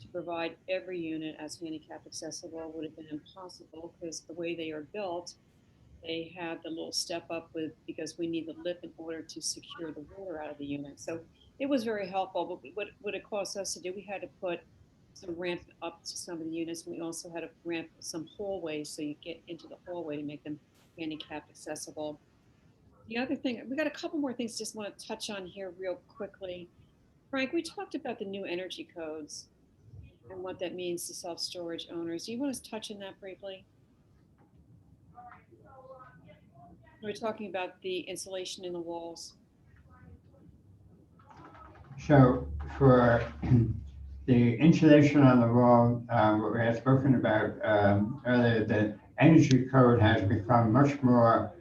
to provide every unit as handicapped accessible would have been impossible because the way they are built, they have the little step up because we need the lip in order to secure the water out of the unit. So it was very helpful, but what it cost us to do, we had to put some ramp up to some of the units. We also had to ramp some hallways so you get into the hallway to make them handicap accessible. The other thing, we got a couple more things just want to touch on here real quickly. Frank, we talked about the new energy codes and what that means to self-storage owners. Do you want to touch on that briefly? We're talking about the insulation in the walls. So for the insulation on the wall, what we had spoken about earlier, the energy code has become much more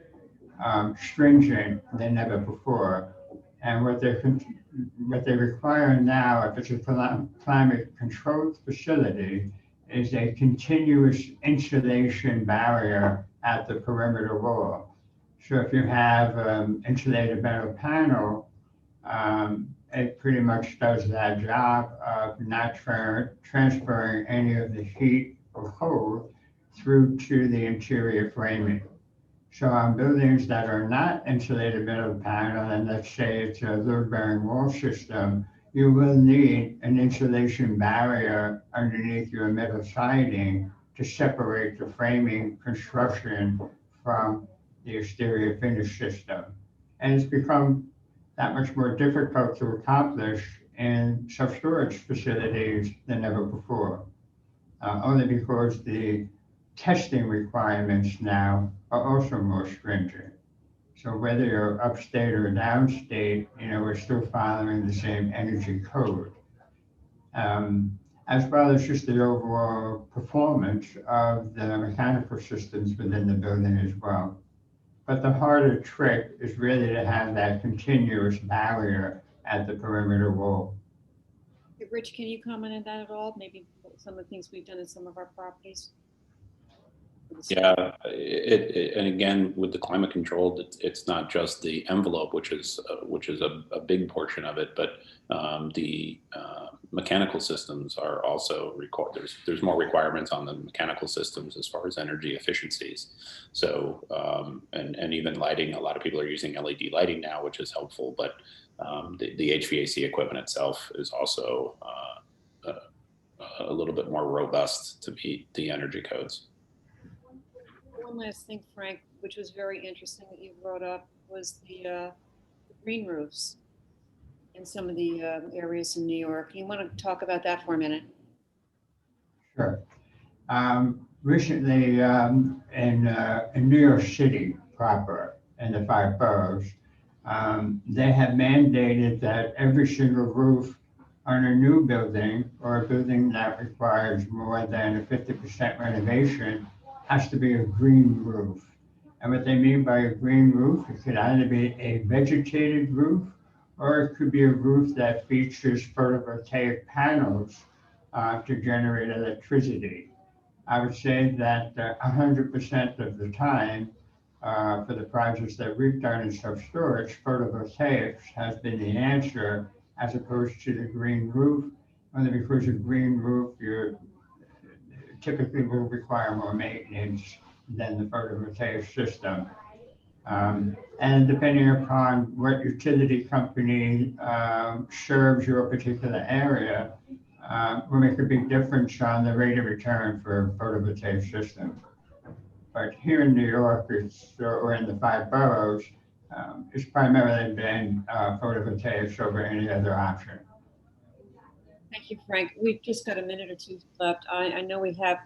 stringent than ever before. And what they require now, if it's a climate controlled facility, is a continuous insulation barrier at the perimeter wall. So if you have insulated metal panel, it pretty much does that job of not transferring any of the heat or cold through to the interior framing. So on buildings that are not insulated metal panel, and let's say it's a load-bearing wall system, you will need an insulation barrier underneath your metal siding to separate the framing construction from the exterior finish system. And it's become that much more difficult to accomplish in self-storage facilities than ever before, only because the testing requirements now are also more stringent. So whether you're upstate or downstate, we're still following the same energy code. As well as just the overall performance of the mechanical systems within the building as well. But the harder trick is really to have that continuous barrier at the perimeter wall. Hey, Rich, can you comment on that at all? Maybe some of the things we've done in some of our properties? Yeah, and again, with the climate controlled, it's not just the envelope, which is a big portion of it, but the mechanical systems are also required. There's more requirements on the mechanical systems as far as energy efficiencies. So and even lighting, a lot of people are using LED lighting now, which is helpful, but the HVAC equipment itself is also a little bit more robust to meet the energy codes. One last thing, Frank, which was very interesting that you brought up, was the green roofs in some of the areas in New York. You want to talk about that for a minute? Sure. Recently, in New York City proper, in the 5 boroughs, they have mandated that every single roof on a new building or a building that requires more than a 50% renovation has to be a green roof. And what they mean by a green roof, it could either be a vegetated roof, or it could be a roof that features photovoltaic panels to generate electricity. I would say that 100% of the time, for the projects that we've done in self-storage, photovoltaics has been the answer as opposed to the green roof, only because a green roof you typically will require more maintenance than the photovoltaic system. And depending upon what utility company serves your particular area, will make a big difference on the rate of return for photovoltaic systems. But here in New York, or in the 5 boroughs, it's primarily been photovoltaics over any other option. Thank you, Frank. We've just got a minute or two left. I know we have,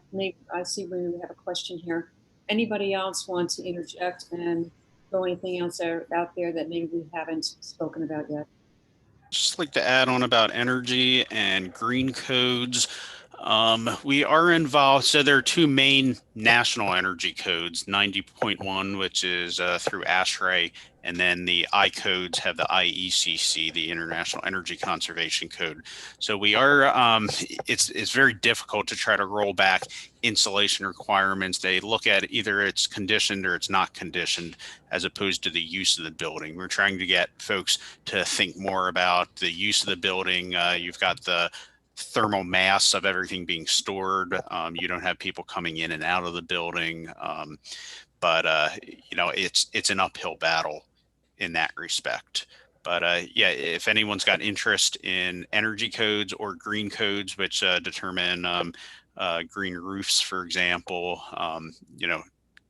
I see we have a question here. Anybody else want to interject and throw anything else out there that maybe we haven't spoken about yet? Just like to add on about energy and green codes. We are involved. So there are 2 main national energy codes, 90.1, which is through ASHRAE, and then the I codes have the IECC, the International Energy Conservation Code. So we are, it's very difficult to try to roll back insulation requirements. They look at either it's conditioned or it's not conditioned, as opposed to the use of the building. We're trying to get folks to think more about the use of the building. You've got the thermal mass of everything being stored. You don't have people coming in and out of the building. But it's an uphill battle in that respect. But yeah, if anyone's got interest in energy codes or green codes, which determine green roofs, for example,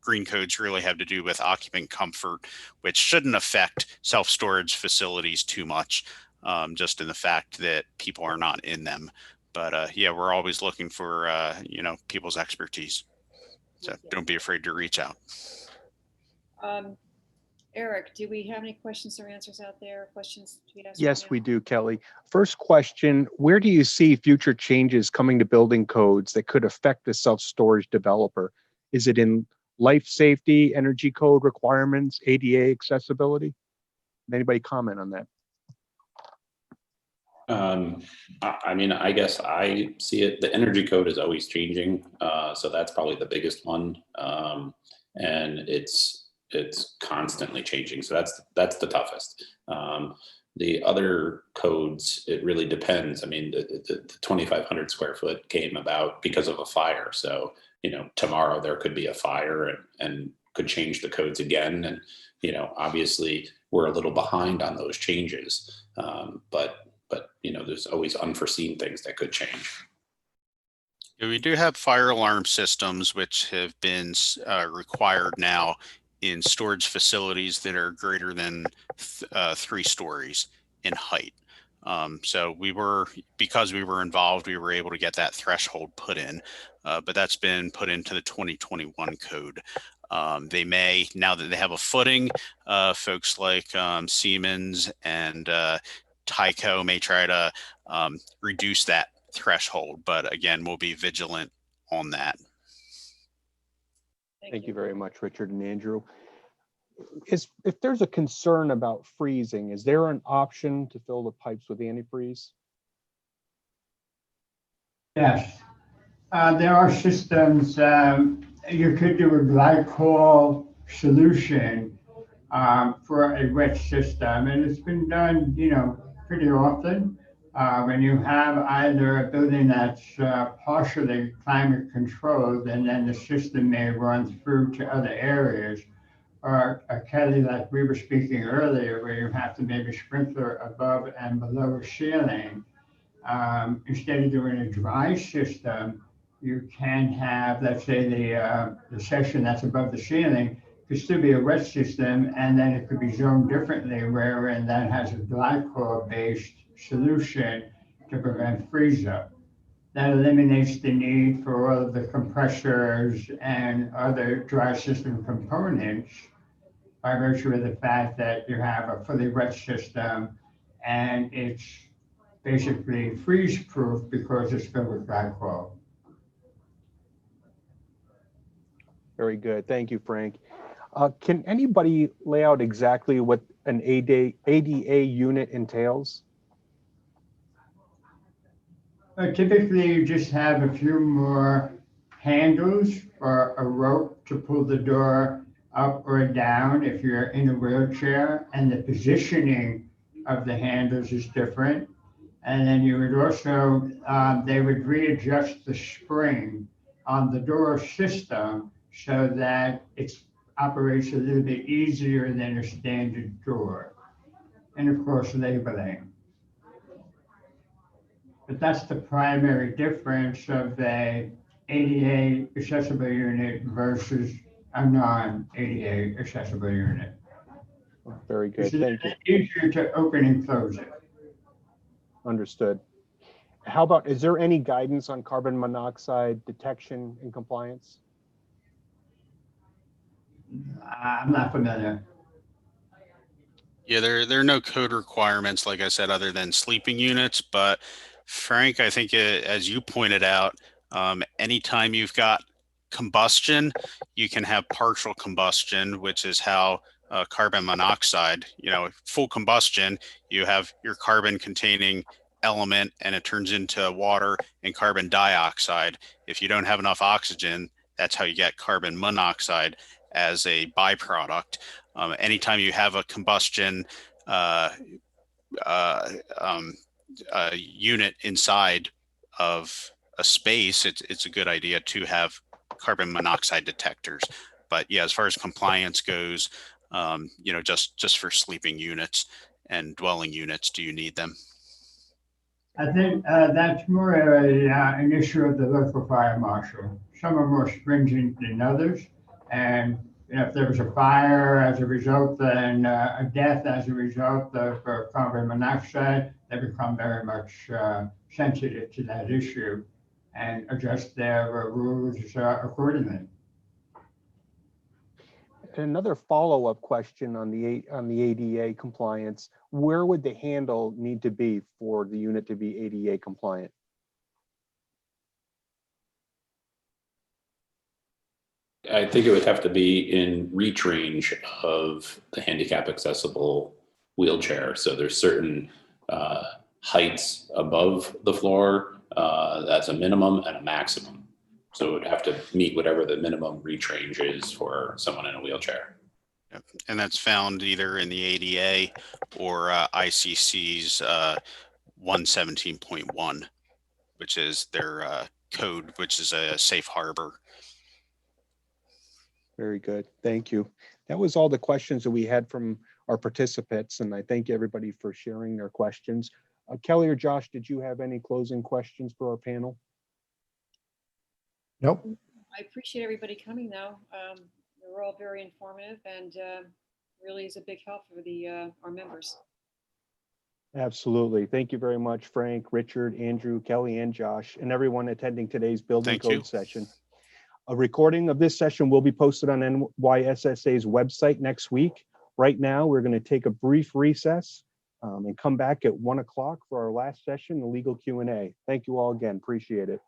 green codes really have to do with occupant comfort, which shouldn't affect self-storage facilities too much, just in the fact that people are not in them. But yeah, we're always looking for people's expertise. So don't be afraid to reach out. Eric, do we have any questions or answers out there? Questions to be asked? Yes, we do, Kelly. First question, where do you see future changes coming to building codes that could affect the self-storage developer? Is it in life safety, energy code requirements, ADA accessibility? Anybody comment on that? I mean, I guess I see it. The energy code is always changing, so that's probably the biggest one, and it's constantly changing. So that's the toughest. The other codes, it really depends. I mean, the 2,500 square foot came about because of a fire. So tomorrow there could be a fire and could change the codes again. And obviously we're a little behind on those changes, but there's always unforeseen things that could change. Yeah, we do have fire alarm systems which have been required now in storage facilities that are greater than 3 stories in height. So because we were involved, we were able to get that threshold put in, but that's been put into the 2021 code. They may, now that they have a footing, folks like Siemens and Tyco may try to reduce that threshold, but again, we'll be vigilant on that. Thank you very much, Richard and Andrew. If there's a concern about freezing, is there an option to fill the pipes with antifreeze? Yes, there are systems. You could do a glycol solution for a wet system, and it's been done, pretty often. When you have either a building that's partially climate controlled, and then the system may run through to other areas, or Kelly, like we were speaking earlier, where you have to maybe sprinkler above and below a ceiling. Instead of doing a dry system, you can have, let's say, the section that's above the ceiling could still be a wet system, and then it could be zoned differently, wherein that has a glycol-based solution to prevent freeze up. That eliminates the need for all of the compressors and other dry system components by virtue of the fact that you have a fully wet system and it's basically freeze proof because it's filled with glycol. Very good. Thank you, Frank. Can anybody lay out exactly what an ADA unit entails? Typically, you just have a few more handles or a rope to pull the door up or down if you're in a wheelchair, and the positioning of the handles is different. And then you would also, they would readjust the spring on the door system so that it operates a little bit easier than a standard door. And of course, labeling. But that's the primary difference of a ADA accessible unit versus a non-ADA accessible unit. Very good. Thank you. It's easier to open and close it. Understood. How about, is there any guidance on carbon monoxide detection and compliance? I'm not familiar. Yeah, there are no code requirements, like I said, other than sleeping units. But Frank, I think as you pointed out, anytime you've got combustion, you can have partial combustion, which is how carbon monoxide, full combustion, you have your carbon containing element and it turns into water and carbon dioxide. If you don't have enough oxygen, that's how you get carbon monoxide as a byproduct. Anytime you have a combustion unit inside of a space, it's a good idea to have carbon monoxide detectors. But yeah, as far as compliance goes, just for sleeping units. and dwelling units do you need them? I think that's more an issue of the local fire marshal. Some are more stringent than others. And if there was a fire as a result and a death as a result of carbon monoxide, they become very much sensitive to that issue and adjust their rules accordingly. And another follow-up question on the ADA compliance, where would the handle need to be for the unit to be ADA compliant? I think it would have to be in reach range of the handicap accessible wheelchair. So there's certain heights above the floor. That's a minimum and a maximum. So it would have to meet whatever the minimum reach range is for someone in a wheelchair. Yep. And that's found either in the ADA or ICC's 117.1, which is their code, which is a safe harbor. Very good. Thank you. That was all the questions that we had from our participants, and I thank everybody for sharing their questions. Kelly or Josh, did you have any closing questions for our panel? Nope. I appreciate everybody coming though. They were all very informative and really is a big help for our members. Absolutely. Thank you very much, Frank, Richard, Andrew, Kelly, and Josh, and everyone attending today's building Thank code you. session. A recording of this session will be posted on NYSSA's website next week. Right now, we're going to take a brief recess and come back at 1 o'clock for our last session, the legal Q&A. Thank you all again. Appreciate it.